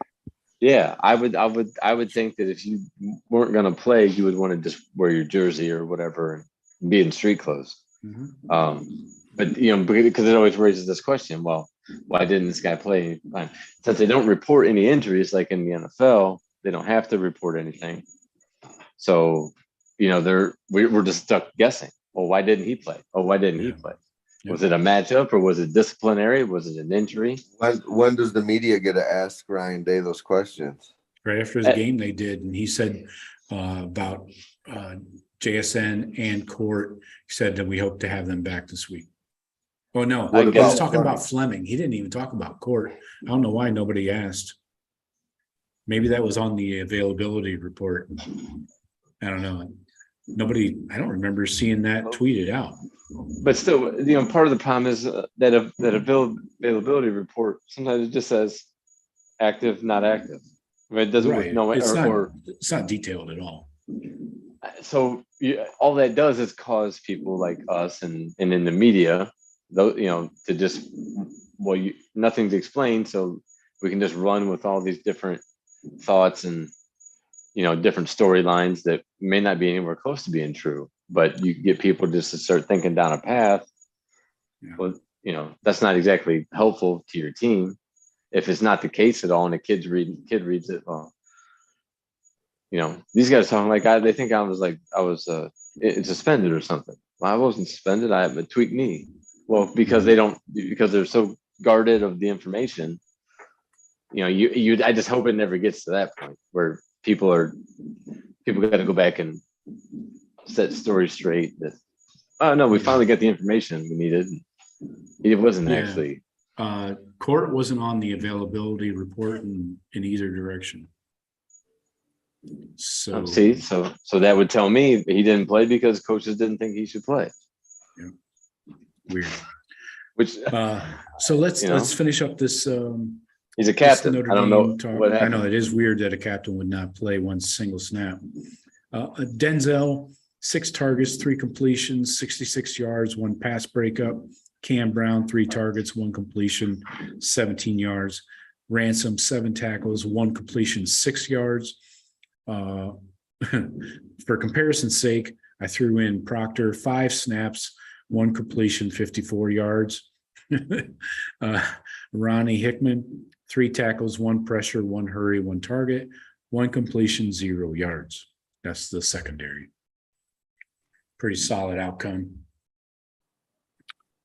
Speaker 2: Yeah, I would think that if you weren't going to play, you would want to just wear your jersey or whatever and be in street clothes. Mm-hmm. But because it always raises this question: well, why didn't this guy play? Since they don't report any injuries, like in the NFL, they don't have to report anything. So, we're just stuck guessing. Well, why didn't he play? Oh, why didn't he play? Yeah. Was it a matchup or was it disciplinary? Was it an injury?
Speaker 3: When does the media get to ask Ryan Day those questions?
Speaker 1: Right after his game, they did, and he said about JSN and Court. He said that we hope to have them back this week. Oh no, I was talking about Fleming. He didn't even talk about Court. I don't know why nobody asked. Maybe that was on the availability report. I don't know. I don't remember seeing that tweeted out.
Speaker 2: But still, part of the problem is that availability report, sometimes it just says active, not active. I mean, it doesn't
Speaker 1: it's not detailed at all.
Speaker 2: So all that does is cause people like us and in the media, to just, nothing to explain. So we can just run with all these different thoughts and, different storylines that may not be anywhere close to being true, but you get people just to start thinking down a path. Yeah. Well, that's not exactly helpful to your team. If it's not the case at all, and a kid reads it, well, these guys talking like they think I was suspended or something. Well, I wasn't suspended. I have a tweaked knee. Well, because they're so guarded of the information. I just hope it never gets to that point where people got to go back and set stories straight. That we finally got the information we needed. It wasn't actually.
Speaker 1: Court wasn't on the availability report in either direction. So
Speaker 2: so that would tell me he didn't play because coaches didn't think he should play.
Speaker 1: Yeah. Weird.
Speaker 2: Which
Speaker 1: so let's finish up this.
Speaker 2: He's a captain. I don't know what happened.
Speaker 1: I know it is weird that a captain would not play one single snap. Denzel, 6 targets, 3 completions, 66 yards, 1 pass breakup. Cam Brown, 3 targets, 1 completion, 17 yards. Ransom, 7 tackles, 1 completion, 6 yards. For comparison's sake, I threw in Proctor, 5 snaps, 1 completion, 54 yards. Ronnie Hickman, 3 tackles, 1 pressure, 1 hurry, 1 target, 1 completion, 0 yards. That's the secondary. Pretty solid outcome.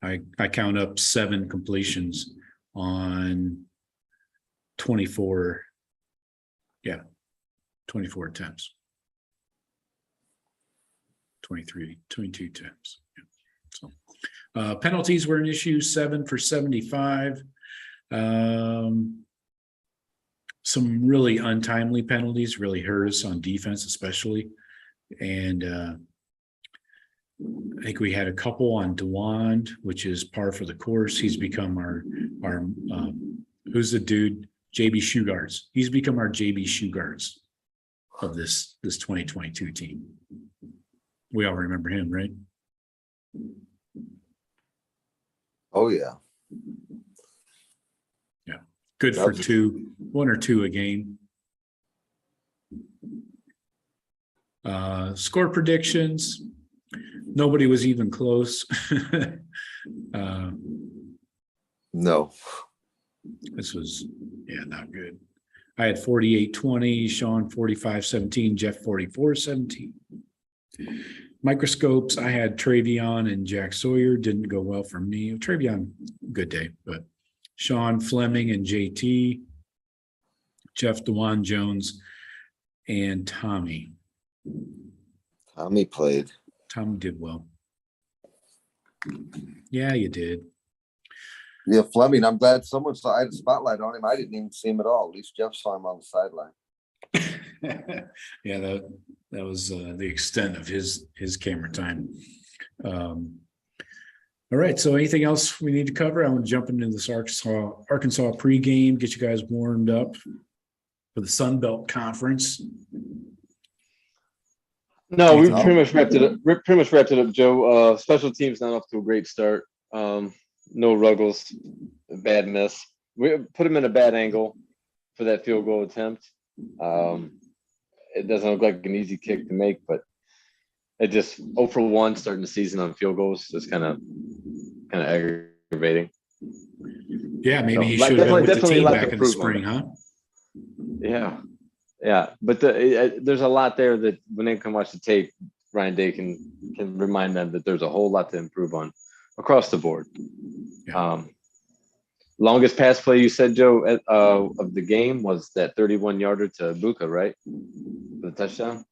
Speaker 1: I count up 7 completions on 24. Yeah, 24 attempts. 22 attempts. Yeah. So penalties were an issue, 7 for 75. Some really untimely penalties really hurt us on defense, especially. And I think we had a couple on DeWand, which is par for the course. He's become our who's the dude? JB Shoeguards. He's become our JB Shoeguards of this 2022 team. We all remember him, right?
Speaker 3: Oh yeah.
Speaker 1: Yeah. Good for 1 or 2 a game. Score predictions. Nobody was even close.
Speaker 3: No.
Speaker 1: This was, not good. I had 48-20, Shawn 45-17, Jeff 44-17. Microscopes, I had Travion and Jack Sawyer. Didn't go well for me. Travion, good day, but Shawn Fleming and JT, Jeff DeWan Jones, and Tommy.
Speaker 3: Tommy played.
Speaker 1: Tommy did well. Yeah, you did.
Speaker 3: Yeah, Fleming, I'm glad someone saw. I had a spotlight on him. I didn't even see him at all. At least Jeff saw him on the sideline.
Speaker 1: Yeah, that was the extent of his camera time. All right, so anything else we need to cover? I want to jump into this Arkansas pregame, get you guys warmed up for the Sun Belt Conference.
Speaker 2: No, we pretty much wrapped it up. Joe. Special teams not off to a great start. No Ruggles, bad miss. We put him in a bad angle for that field goal attempt. It doesn't look like an easy kick to make, but it just 0 for 1 starting the season on field goals is kind of aggravating.
Speaker 1: Yeah, maybe he should have been with the team back in the spring, huh?
Speaker 2: Yeah, but there's a lot there that when they can watch the tape, Ryan Day can remind them that there's a whole lot to improve on across the board. Yeah. Longest pass play you said, Joe, of the game was that 31-yarder to Buka, right? For the touchdown.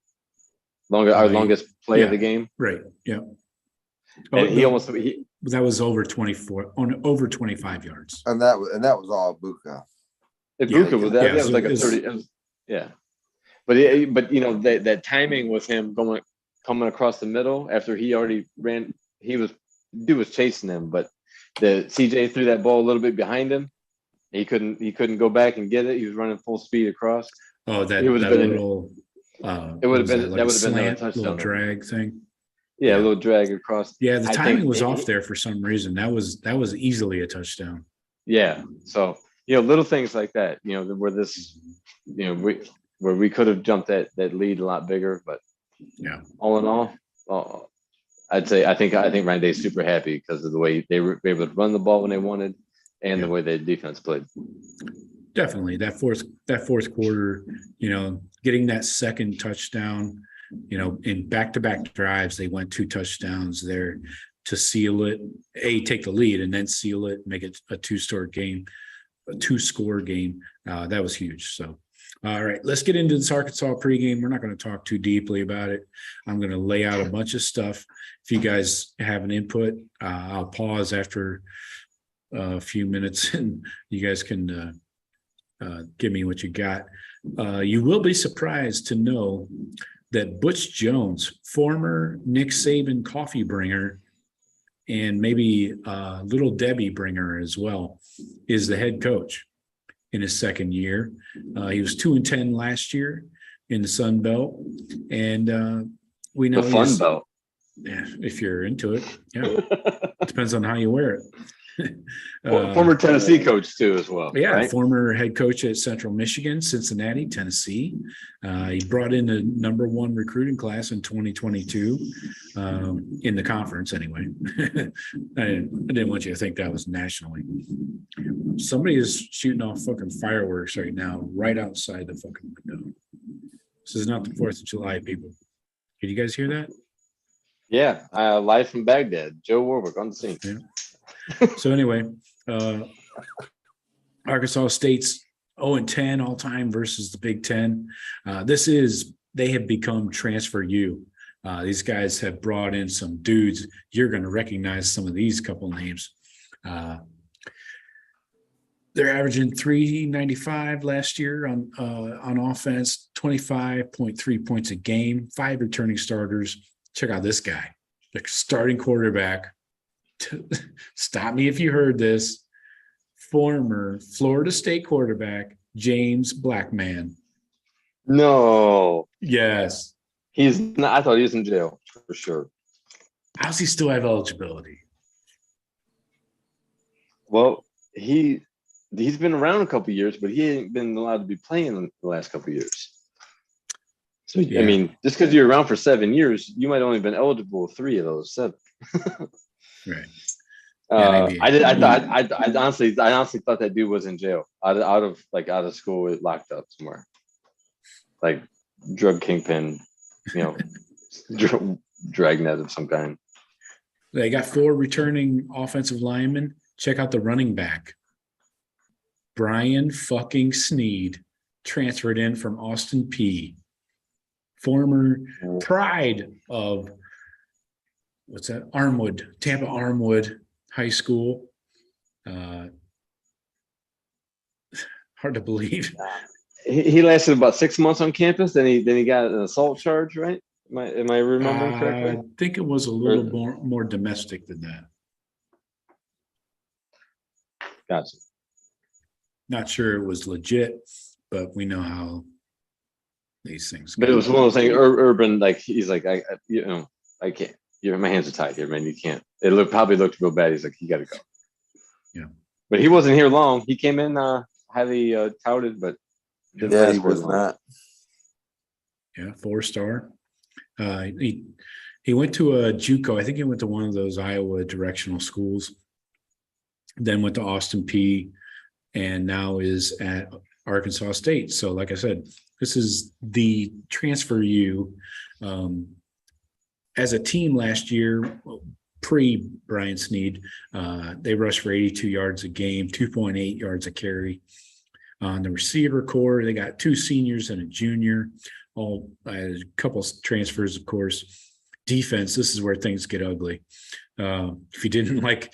Speaker 2: Our longest play of the game.
Speaker 1: Right. Yeah.
Speaker 2: And
Speaker 1: that was over 25 yards.
Speaker 3: And that was all Buka.
Speaker 2: Buka was that was like a 30. Yeah. But that timing with him coming across the middle after he already ran, dude was chasing him, but the CJ threw that ball a little bit behind him. He couldn't go back and get it. He was running full speed across.
Speaker 1: Oh, it would have been a touchdown, little drag thing.
Speaker 2: Yeah, a little drag across.
Speaker 1: Yeah, the timing was off there for some reason. That was easily a touchdown.
Speaker 2: Yeah. So, little things like that, where we could have jumped that lead a lot bigger, but
Speaker 1: yeah,
Speaker 2: all in all, I'd say I think Ryan Day's super happy because of the way they were able to run the ball when they wanted and the way the defense played.
Speaker 1: Definitely that fourth quarter, getting that second touchdown, in back-to-back drives, they went 2 touchdowns there to seal it, take the lead and then seal it, make it a 2-score game. That was huge. So, all right, let's get into this Arkansas pregame. We're not going to talk too deeply about it. I'm going to lay out a bunch of stuff. If you guys have an input, I'll pause after a few minutes and you guys can give me what you got. You will be surprised to know that Butch Jones, former Nick Saban coffee bringer, and maybe Little Debbie bringer as well, is the head coach in his second year. He was 2-10 last year in the Sun Belt, and we know
Speaker 2: The fun
Speaker 1: you're-
Speaker 2: belt.
Speaker 1: Yeah, if you're into it. Yeah, depends on how you wear it.
Speaker 2: Former Tennessee coach too, as well.
Speaker 1: Yeah,
Speaker 2: right?
Speaker 1: former head coach at Central Michigan, Cincinnati, Tennessee. He brought in the number one recruiting class in 2022 in the conference. Anyway, I didn't want you to think that was nationally. Somebody is shooting off fucking fireworks right now, right outside the fucking window. This is not the 4th of July, people. Did you guys hear that?
Speaker 2: Yeah, live from Baghdad. Joe Warwick on the scene.
Speaker 1: Yeah. So anyway, Arkansas State's 0-10 all time versus the Big Ten. They have become transfer U. These guys have brought in some dudes. You're going to recognize some of these couple names. They're averaging 395 last year on offense, 25.3 points a game, 5 returning starters. Check out this guy, the starting quarterback. Stop me if you heard this. Former Florida State quarterback, James Blackman.
Speaker 2: No,
Speaker 1: Yes.
Speaker 2: he's not. I thought he was in jail for sure.
Speaker 1: How's he still have eligibility?
Speaker 2: Well, he's been around a couple of years, but he ain't been allowed to be playing in the last couple of years. So
Speaker 1: Yeah.
Speaker 2: I mean, just because you're around for 7 years, you might only been eligible 3 of those 7.
Speaker 1: Right.
Speaker 2: I honestly thought that dude was in jail, out of school, locked up somewhere, like drug kingpin, dragnet of some kind.
Speaker 1: They got 4 returning offensive linemen. Check out the running back. Brian fucking Sneed transferred in from Austin P. Former pride of Tampa Armwood High School. Hard to believe.
Speaker 2: He lasted about 6 months on campus. Then he got an assault charge, right? Am I remembering correctly?
Speaker 1: I think it was a little more domestic than that.
Speaker 2: Gotcha.
Speaker 1: Not sure it was legit, but we know how these things
Speaker 2: But
Speaker 1: go.
Speaker 2: it was one of those things. Urban, like he's like, I can't. My hands are tied here, man. You can't. It probably looked real bad. He's like, you got to go.
Speaker 1: Yeah.
Speaker 2: But he wasn't here long. He came in highly touted, but
Speaker 3: Yeah, he was not.
Speaker 1: Yeah, 4-star. He went to a JUCO. I think he went to one of those Iowa directional schools. Then went to Austin P, and now is at Arkansas State. So, like I said, this is the transfer U. As a team last year, pre Brian Sneed, they rushed for 82 yards a game, 2.8 yards a carry. On the receiver core, they got 2 seniors and a junior, all a couple of transfers, of course. Defense, this is where things get ugly. If you didn't like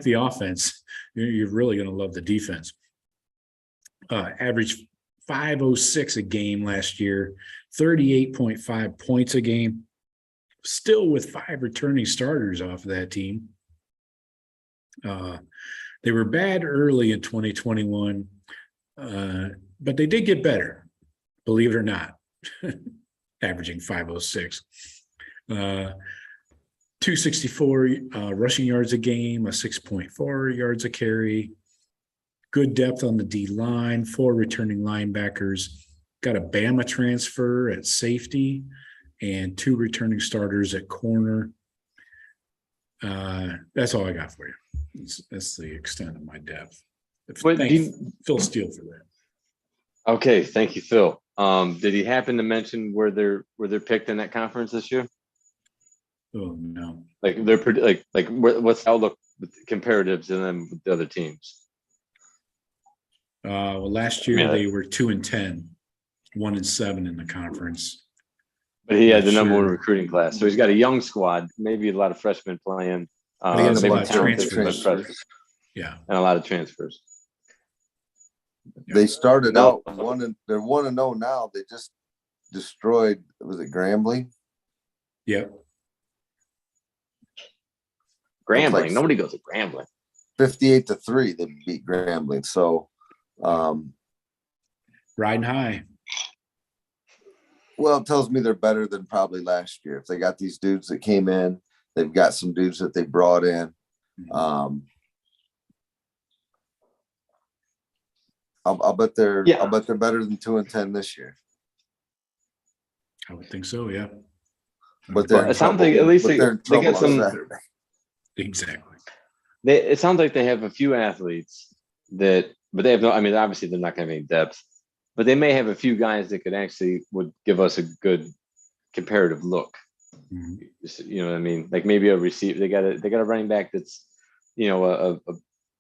Speaker 1: the offense, you're really going to love the defense. Averaged 506 a game last year, 38.5 points a game, still with 5 returning starters off of that team. They were bad early in 2021, but they did get better, believe it or not, averaging 506. 264 rushing yards a game, a 6.4 yards a carry. Good depth on the D line, 4 returning linebackers. Got a Bama transfer at safety and 2 returning starters at corner. That's all I got for you. That's the extent of my depth. Thank Phil Steele for that.
Speaker 2: Okay, thank you, Phil. Did he happen to mention where they're picked in that conference this year?
Speaker 1: Oh no!
Speaker 2: Like they're pretty like what's the outlook comparative to them with the other teams?
Speaker 1: Well, last year they were 2-10, 1-7 in the conference.
Speaker 2: But he had the number 1 recruiting class, so he's got a young squad. Maybe a lot of freshmen playing.
Speaker 1: But he has a
Speaker 2: maybe
Speaker 1: lot of transfers.
Speaker 2: Yeah, and a lot of transfers.
Speaker 3: They started out they're 1-0 now. They just destroyed. Was it Grambling?
Speaker 1: Yep.
Speaker 2: Grambling. Nobody goes to Grambling.
Speaker 3: 58-3. They beat Grambling. So,
Speaker 1: riding high.
Speaker 3: Well, it tells me they're better than probably last year. If they got these dudes that came in, they've got some dudes that they brought in. I'll bet they're better than 2-10 this year.
Speaker 1: I would think so, yeah.
Speaker 3: But they're
Speaker 2: it sounds like at least they got some.
Speaker 3: Saturday.
Speaker 1: Exactly.
Speaker 2: It sounds like they have a few athletes but they have no. I mean, obviously they're not going to have any depth, but they may have a few guys that would give us a good comparative look. You know what I mean? Like maybe a receiver. They got a running back that's, a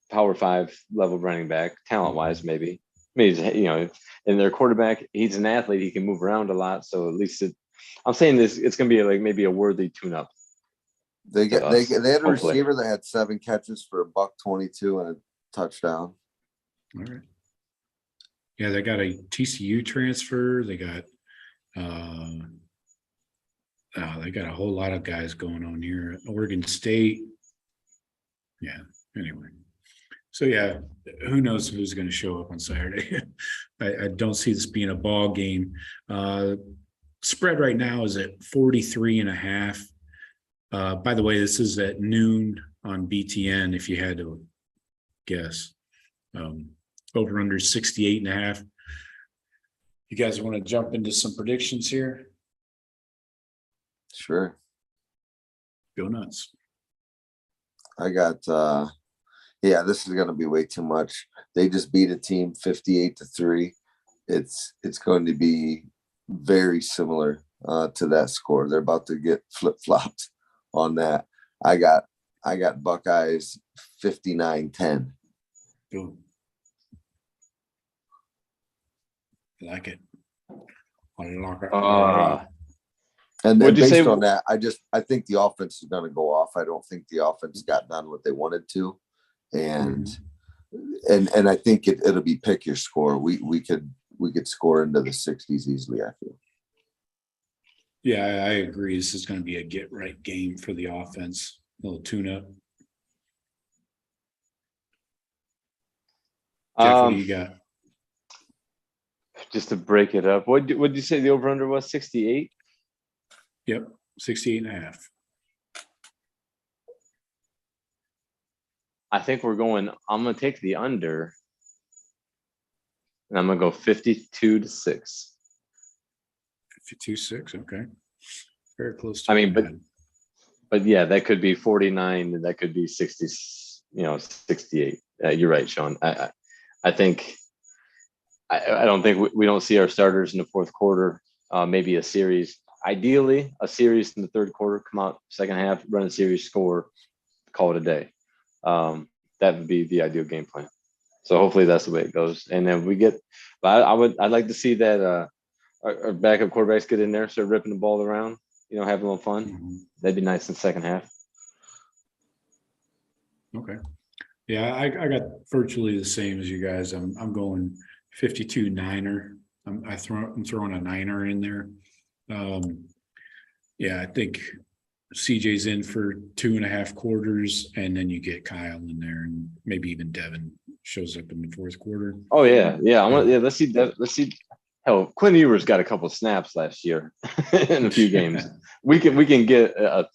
Speaker 2: Power 5 level running back, talent wise, maybe. Maybe and their quarterback, he's an athlete. He can move around a lot. So at least I'm saying this, it's going to be like maybe a worthy tune-up.
Speaker 3: They had a receiver that had 7 catches for $122 and a touchdown.
Speaker 1: All right. Yeah, they got a TCU transfer. They got a whole lot of guys going on here. Oregon State. Yeah. Anyway. So yeah, who knows who's going to show up on Saturday? I don't see this being a ball game. Spread right now is at 43.5. By the way, this is at noon on BTN. If you had to guess, over under 68.5. You guys want to jump into some predictions here?
Speaker 3: Sure.
Speaker 1: Go nuts.
Speaker 3: I got this is going to be way too much. They just beat a team 58-3. It's going to be very similar to that score. They're about to get flip-flopped on that. I got Buckeyes 59-10.
Speaker 1: Boom. I like it.
Speaker 3: And then based on that, I think the offense is going to go off. I don't think the offense got done what they wanted to, and I think it'll be pick your score. We could score into the 60s easily, I feel.
Speaker 1: Yeah, I agree. This is going to be a get right game for the offense. A little tune up. Jeff, what do you got?
Speaker 2: Just to break it up, what did you say the over under was? 68?
Speaker 1: Yep, 68.5.
Speaker 2: I think I'm going to take the under, and I'm going to go 52-6.
Speaker 1: 52-6, okay. Very close to
Speaker 2: but yeah, that could be 49, and that could be 60, 68. You're right, Shawn. I think I don't think we don't see our starters in the fourth quarter. Maybe a series. Ideally, a series in the third quarter, come out second half, run a series, score, call it a day. That would be the ideal game plan. So hopefully that's the way it goes. And then I'd like to see that our backup quarterbacks get in there, start ripping the ball around, have a little fun.
Speaker 1: Mm-hmm.
Speaker 2: That'd be nice in the second half.
Speaker 1: Okay. Yeah, I got virtually the same as you guys. I'm going 52 Niner. I'm throwing a Niner in there. I think CJ's in for 2.5 quarters, and then you get Kyle in there, and maybe even Devin shows up in the fourth quarter.
Speaker 2: Oh yeah. Let's see. Hell, Quinn Ewers got a couple of snaps last year in a few games. We can get a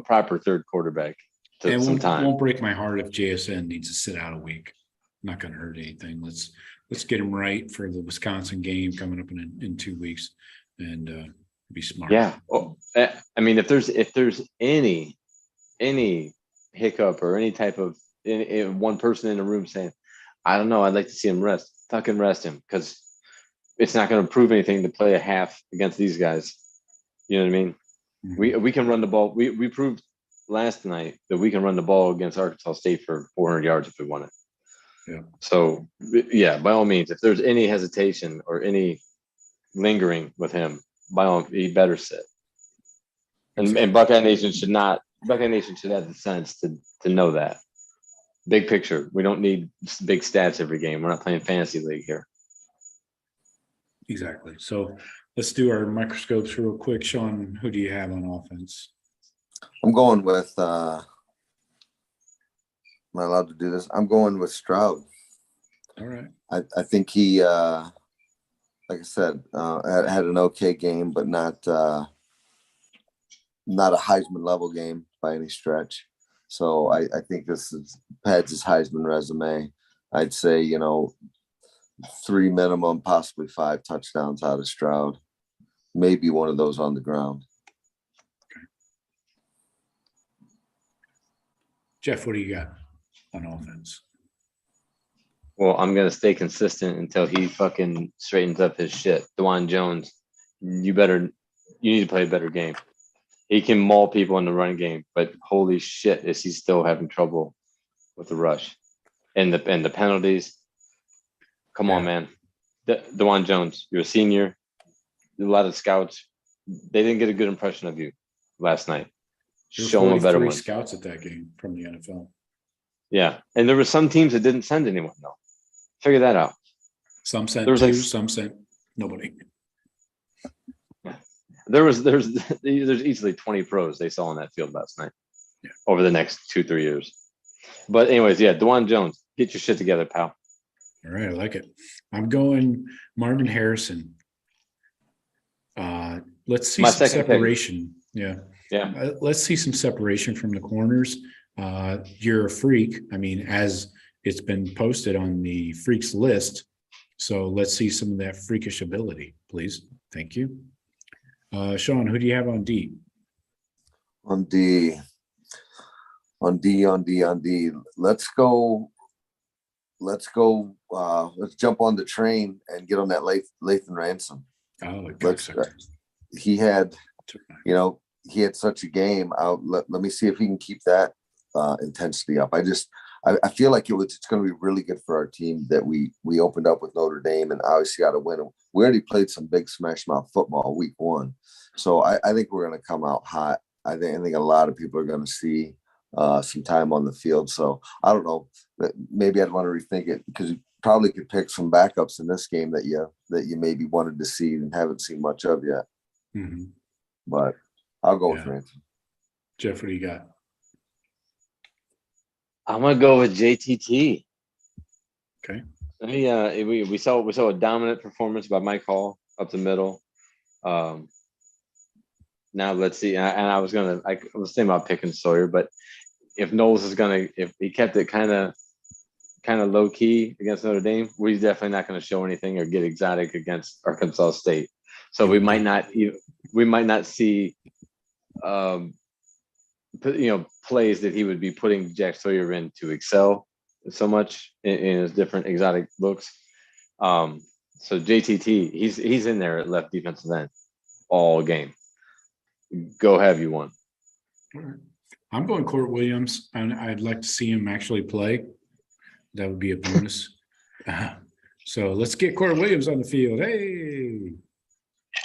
Speaker 2: proper third quarterback to some time.
Speaker 1: Won't break my heart if JSN needs to sit out a week. Not going to hurt anything. Let's get him right for the Wisconsin game coming up in 2 weeks, and be smart.
Speaker 2: Yeah. Oh, I mean, if there's any hiccup or any type of one person in the room saying, I don't know, I'd like to see him rest, fucking rest him, because it's not going to prove anything to play a half against these guys. You know what I mean? Mm-hmm. We can run the ball. We proved last night that we can run the ball against Arkansas State for 400 yards if we want it.
Speaker 1: Yeah. So
Speaker 2: yeah, by all means, if there's any hesitation or any lingering with him, he better sit. And Buckeye Nation should have the sense to know that. Big picture. We don't need big stats every game. We're not playing fantasy league here.
Speaker 1: Exactly. So let's do our microscopes real quick. Shawn, who do you have on offense?
Speaker 3: I'm going with am I allowed to do this? I'm going with Stroud.
Speaker 1: All right.
Speaker 3: I think he like I said, had an okay game, but not a Heisman level game by any stretch. So I think this is pads his Heisman resume. I'd say, 3 minimum, possibly 5 touchdowns out of Stroud. Maybe one of those on the ground.
Speaker 1: Jeff, what do you got on offense?
Speaker 2: Well, I'm gonna stay consistent until he fucking straightens up his shit. DeJuan Jones, you need to play a better game. He can maul people in the run game, but holy shit, is he still having trouble with the rush and the penalties? Come on, man. DeJuan Jones, you're a senior. A lot of scouts, they didn't get a good impression of you last night. Show them a better one.
Speaker 1: Scouts at that game from the NFL.
Speaker 2: Yeah, and there were some teams that didn't send anyone though. Figure that out.
Speaker 1: Some sent two, some sent nobody.
Speaker 2: There's easily 20 pros they saw on that field last night.
Speaker 1: Yeah.
Speaker 2: Over the next 2-3 years. But anyways, yeah, DeJuan Jones, get your shit together, pal.
Speaker 1: All right, I like it. I'm going Marvin Harrison. Let's see some separation.
Speaker 2: Yeah.
Speaker 1: Let's see some separation from the corners. You're a freak. I mean, as it's been posted on the freaks list. So let's see some of that freakish ability, please. Thank you. Shawn, who do you have on D?
Speaker 3: On D. Let's go. Let's jump on the train and get on that Lathan Ransom.
Speaker 2: Oh,
Speaker 3: he had such a game. Let me see if he can keep that intensity up. I feel like it's going to be really good for our team that we opened up with Notre Dame and obviously got to win. We already played some big smash mouth football week 1. So I think we're going to come out hot. I think a lot of people are going to see some time on the field. So I don't know. Maybe I'd want to rethink it because you probably could pick some backups in this game that you maybe wanted to see and haven't seen much of yet.
Speaker 1: Mm-hmm.
Speaker 3: But I'll go with Ransom.
Speaker 1: Jeff, what do you got?
Speaker 2: I'm gonna go with JTT.
Speaker 1: Okay.
Speaker 2: We saw a dominant performance by Mike Hall up the middle. Now let's see. And I was thinking about picking Sawyer, but if Knowles if he kept it kind of low key against Notre Dame, we're definitely not going to show anything or get exotic against Arkansas State. So we might not see plays that he would be putting Jack Sawyer in to excel so much in his different exotic looks. So JTT, he's in there at left defensive end all game. Go have you one.
Speaker 1: All right. I'm going Court Williams, and I'd like to see him actually play. That would be a bonus. So let's get Court Williams on the field. Hey,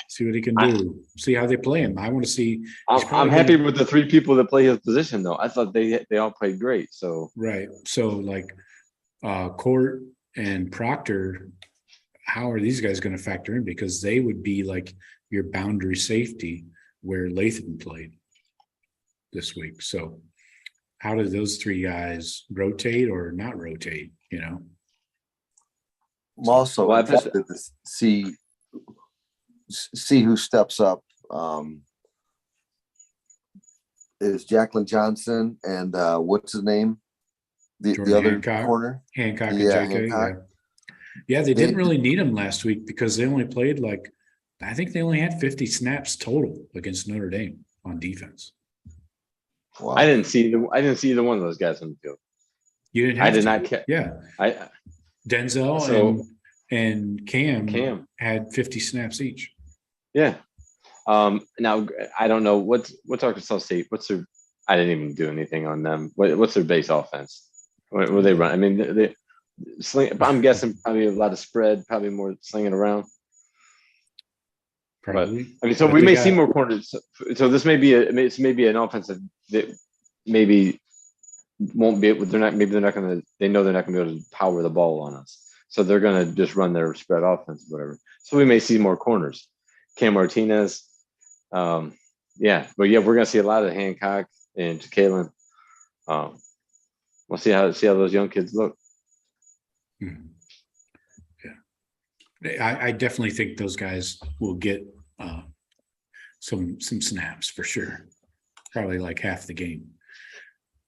Speaker 1: see what he can do. See how they play him. I want to see.
Speaker 2: I'm happy with the 3 people that play his position, though. I thought they all played great. So
Speaker 1: right. So like Court and Proctor, how are these guys going to factor in? Because they would be like your boundary safety where Lathan played this week. So how do those 3 guys rotate or not rotate?
Speaker 3: I'm also interested to see who steps up. Is Jacqueline Johnson and what's his name? The other
Speaker 1: Hancock,
Speaker 3: corner?
Speaker 1: Hancock and
Speaker 3: Yeah,
Speaker 1: JK.
Speaker 3: Hancock.
Speaker 1: Yeah, they didn't really need him last week because they only played I think they only had 50 snaps total against Notre Dame on defense.
Speaker 2: Wow. I didn't see either one of those guys on the field.
Speaker 1: You didn't have
Speaker 2: I did not
Speaker 1: yeah. Denzel and Cam had 50 snaps each.
Speaker 2: Yeah. Now I don't know what's Arkansas State. I didn't even do anything on them. What's their base offense? What they run? I mean, they sling. I'm guessing probably a lot of spread, probably more slinging around.
Speaker 1: Probably.
Speaker 2: But, I mean, so we may see more corners. So this may be an offensive that maybe won't be able. They know they're not going to be able to power the ball on us. So they're going to just run their spread offense, whatever. So we may see more corners. Cam Martinez. But yeah, we're going to see a lot of Hancock and Jacqueline. We'll see how those young kids look.
Speaker 1: Mm-hmm. Yeah. I definitely think those guys will get some snaps for sure. Probably like half the game.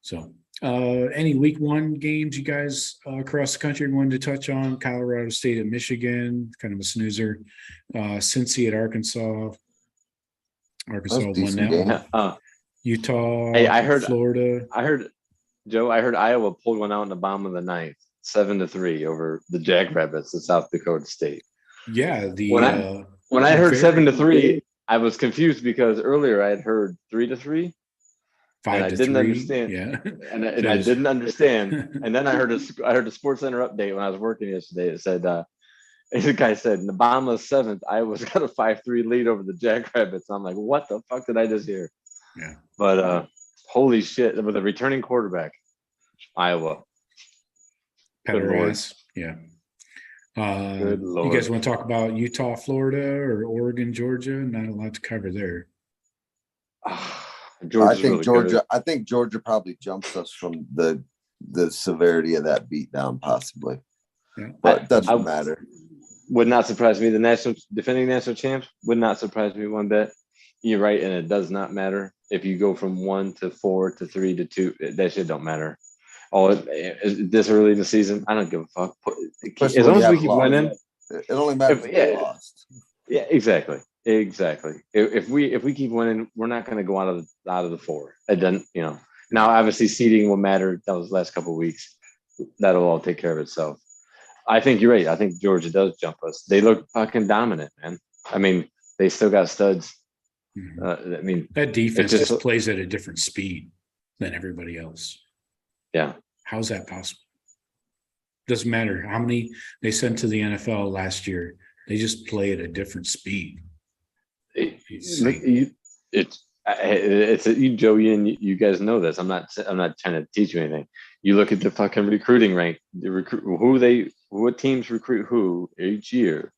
Speaker 1: So, any week 1 games you guys across the country wanted to touch on? Colorado State at Michigan, kind of a snoozer. Cincy at Arkansas. Arkansas won that one. Utah,
Speaker 2: Hey, I heard
Speaker 1: Florida.
Speaker 2: Joe. I heard Iowa pulled one out in the bottom of the ninth, 7-3 over the Jackrabbits of South Dakota State.
Speaker 1: Yeah,
Speaker 2: when I heard 7-3, I was confused because earlier I had heard 3-3.
Speaker 1: 5
Speaker 2: and I
Speaker 1: to
Speaker 2: didn't
Speaker 1: 3.
Speaker 2: understand.
Speaker 1: Yeah,
Speaker 2: and I didn't understand. And then I heard the Sports Center update when I was working yesterday. It said, the guy said, in the bottom of the 7th, Iowa's got a 5-3 lead over the Jackrabbits. I'm like, what the fuck did I just hear?
Speaker 1: Yeah.
Speaker 2: But holy shit, with a returning quarterback, Iowa.
Speaker 1: Pederast. Yeah.
Speaker 2: Good Lord.
Speaker 1: You guys want to talk about Utah, Florida, or Oregon, Georgia? Not a lot to cover there.
Speaker 3: I think Georgia probably jumps us from the severity of that beatdown, possibly.
Speaker 1: Yeah.
Speaker 3: But doesn't matter.
Speaker 2: Would not surprise me. The defending national champs would not surprise me one bit. You're right, and it does not matter if you go from 1 to 4 to 3 to 2. That shit don't matter. This early in the season, I don't give a fuck. As long as we keep winning,
Speaker 3: it only matters if we lost.
Speaker 2: Yeah, exactly. If we keep winning, we're not going to go out of the 4. It doesn't, Now, obviously, seeding will matter. Those last couple of weeks, that'll all take care of itself. I think you're right. I think Georgia does jump us. They look fucking dominant, man. I mean, they still got studs.
Speaker 1: Mm-hmm. That defense just plays at a different speed than everybody else.
Speaker 2: Yeah.
Speaker 1: How's that possible? Doesn't matter how many they sent to the NFL last year. They just play at a different speed.
Speaker 2: Joey, and you guys know this. I'm not trying to teach you anything. You look at the fucking recruiting rank, what teams recruit who each year,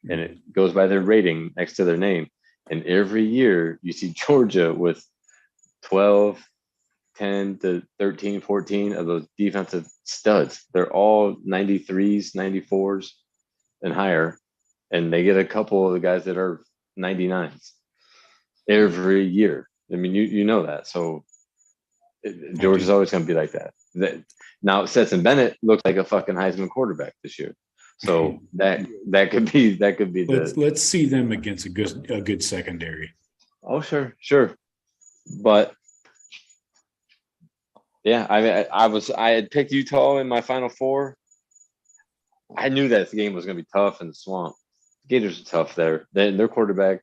Speaker 2: and it goes by their rating next to their name. And every year you see Georgia with 12, 10 to 13, 14 of those defensive studs. They're all 93s, 94s, and higher. And they get a couple of the guys that are 99s every year. I mean, you know that. So Georgia's always going to be like that. Now, Stetson Bennett looks like a fucking Heisman quarterback this year. So that could be
Speaker 1: let's see them against a good secondary.
Speaker 2: Oh, sure. But yeah, I mean, I had picked Utah in my Final Four. I knew that the game was going to be tough in the swamp. Gators are tough there. Their quarterback,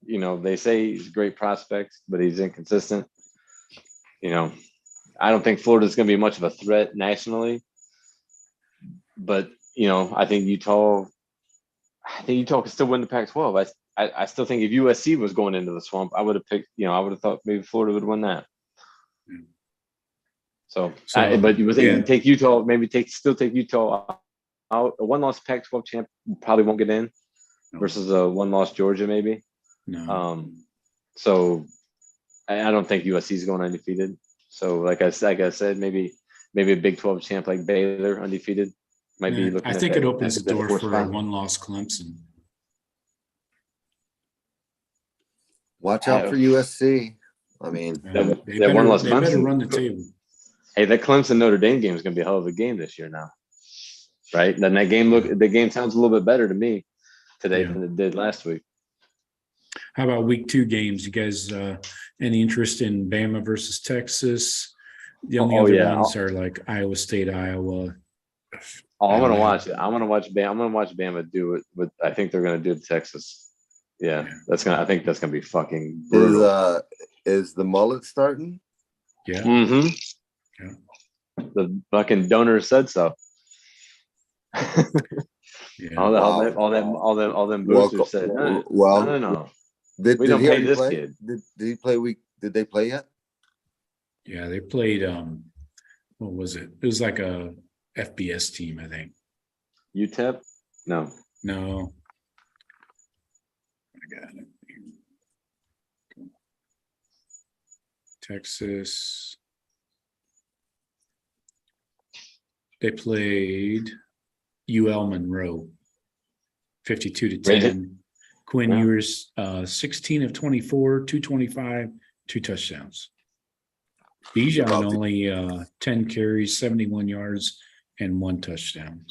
Speaker 2: they say he's a great prospect, but he's inconsistent. I don't think Florida's going to be much of a threat nationally. But, I think Utah can still win the Pac-12. I still think if USC was going into the swamp, I would have picked, I would have thought maybe Florida would win that. But you would think take Utah, still take Utah out. A one-loss Pac-12 champ probably won't get in versus a one-loss Georgia maybe.
Speaker 1: No.
Speaker 2: So I don't think USC is going undefeated. So like I said, maybe a Big 12 champ like Baylor undefeated might be looking.
Speaker 1: I think it opens the door for a one-loss Clemson.
Speaker 3: Watch out for USC. I mean,
Speaker 1: they better run the table.
Speaker 2: Hey, that Clemson Notre Dame game is going to be a hell of a game this year now, right? Then the game sounds a little bit better to me today than it did last week.
Speaker 1: How about week 2 games? You guys, any interest in Bama versus Texas? The only other ones are like Iowa State, Iowa.
Speaker 2: I'm gonna watch it. I'm gonna watch Bama do it. But I think they're gonna do it to Texas. Yeah, I think that's gonna be fucking brutal.
Speaker 3: Is the mullet starting?
Speaker 1: Yeah.
Speaker 2: Mm-hmm. Yeah. The fucking donor said so. All them boosters said. No.
Speaker 3: We don't pay this kid. Did he play Did they play yet?
Speaker 1: Yeah, they played. What was it? It was like a FBS team, I think.
Speaker 2: UTEP? No.
Speaker 1: I got it. Texas. They played UL Monroe. 52-10. Quinn
Speaker 2: Yeah.
Speaker 1: Ewers, 16 of 24, 225, 2 touchdowns. Bijan only 10 carries, 71 yards, and 1 touchdown.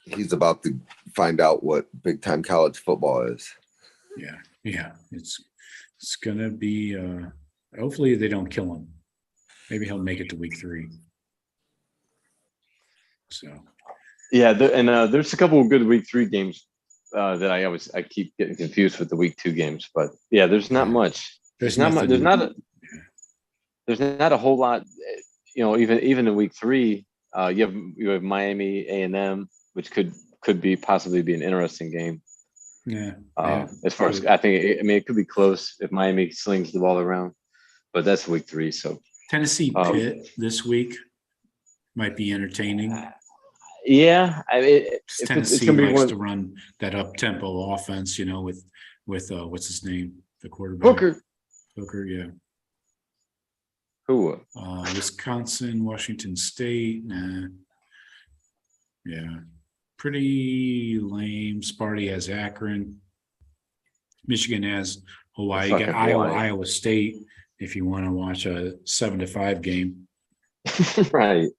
Speaker 3: He's about to find out what big time college football is.
Speaker 1: Yeah. It's gonna be hopefully they don't kill him. Maybe he'll make it to week 3. So
Speaker 2: Yeah, there's a couple of good week 3 games that I keep getting confused with the week 2 games, but yeah, there's not much. There's not much. There's not a whole lot. Even in week 3, you have Miami A&M, which could possibly be an interesting game.
Speaker 1: Yeah.
Speaker 2: As far as it could be close if Miami slings the ball around, but that's week 3. So
Speaker 1: Tennessee Pitt this week might be entertaining.
Speaker 2: Yeah,
Speaker 1: Tennessee likes to run that up tempo offense, with what's his name, the quarterback. Hooker, yeah.
Speaker 2: Who?
Speaker 1: Wisconsin, Washington State, nah. Yeah, pretty lame. Sparty has Akron. Michigan has Hawaii. You got Iowa State. If you want to watch a 7-5 game,
Speaker 2: right.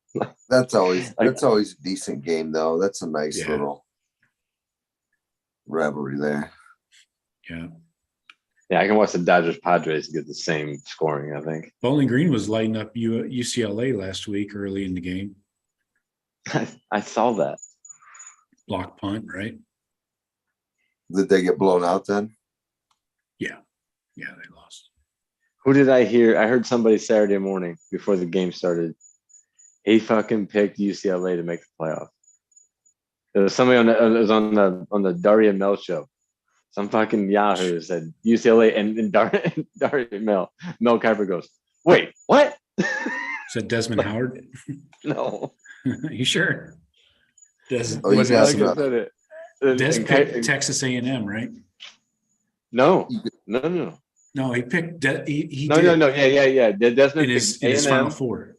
Speaker 3: That's always a decent game, though. That's a nice little rivalry there.
Speaker 1: Yeah.
Speaker 2: Yeah, I can watch the Dodgers Padres get the same scoring, I think.
Speaker 1: Bowling Green was lighting up UCLA last week early in the game.
Speaker 2: I saw that.
Speaker 1: Block punt, right?
Speaker 3: Did they get blown out then?
Speaker 1: Yeah, they lost.
Speaker 2: Who did I hear? I heard somebody Saturday morning before the game started. He fucking picked UCLA to make the playoff. There was somebody on the Daria Mel show. Some fucking Yahoo said UCLA and Daria Mel Kiper goes, wait, what?
Speaker 1: Is that Desmond Howard?
Speaker 2: No.
Speaker 1: You sure? Des picked Texas A&M, right?
Speaker 2: No.
Speaker 1: No, he picked. He
Speaker 2: no. Yeah. Desmond
Speaker 1: in his Final Four.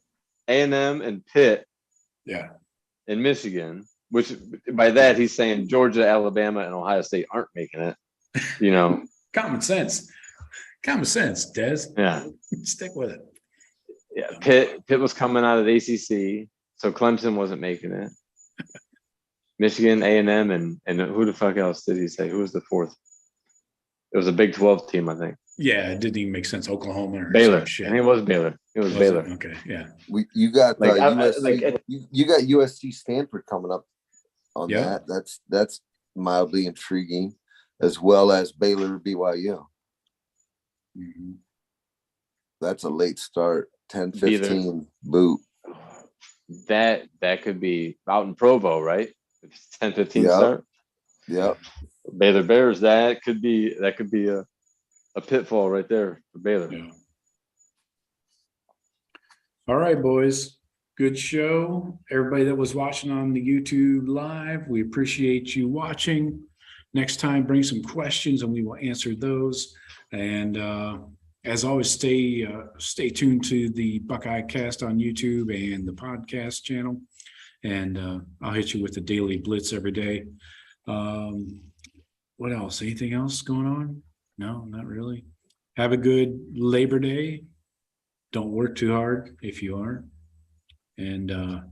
Speaker 2: A&M and Pitt.
Speaker 1: Yeah.
Speaker 2: And Michigan, which by that he's saying Georgia, Alabama, and Ohio State aren't making it.
Speaker 1: Common sense, Des.
Speaker 2: Yeah.
Speaker 1: Stick with it.
Speaker 2: Yeah. Pitt was coming out of the ACC, so Clemson wasn't making it. Michigan, A&M, and who the fuck else did he say? Who was the fourth? It was a Big 12 team, I think.
Speaker 1: Yeah, it didn't even make sense. Oklahoma or
Speaker 2: Baylor.
Speaker 1: Shit.
Speaker 2: I think it was Baylor. Baylor.
Speaker 1: Okay, yeah.
Speaker 3: You got USC. You got USC Stanford coming up on that. That's mildly intriguing, as well as Baylor BYU.
Speaker 1: Mm-hmm.
Speaker 3: That's a late start. 10-15 boot.
Speaker 2: That could be out in Provo, right? 10-15 start.
Speaker 3: Yep.
Speaker 2: Baylor Bears. That could be a pitfall right there for Baylor.
Speaker 1: Yeah. All right, boys. Good show. Everybody that was watching on the YouTube live, we appreciate you watching. Next time, bring some questions and we will answer those. And as always, stay tuned to the Buckeye Cast on YouTube and the podcast channel. And I'll hit you with the daily blitz every day. What else? Anything else going on? No, not really. Have a good Labor Day. Don't work too hard if you are. And I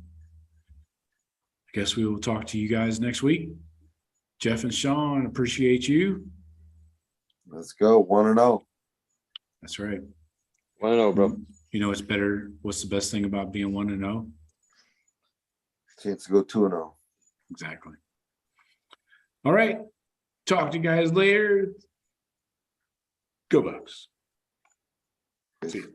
Speaker 1: guess we will talk to you guys next week. Jeff and Shawn, appreciate you.
Speaker 3: Let's go. 1-0.
Speaker 1: That's right.
Speaker 2: 1-0, bro.
Speaker 1: It's better. What's the best thing about being 1-0?
Speaker 3: Chance to go 2-0.
Speaker 1: Exactly. All right. Talk to you guys later. Go Bucks. See you.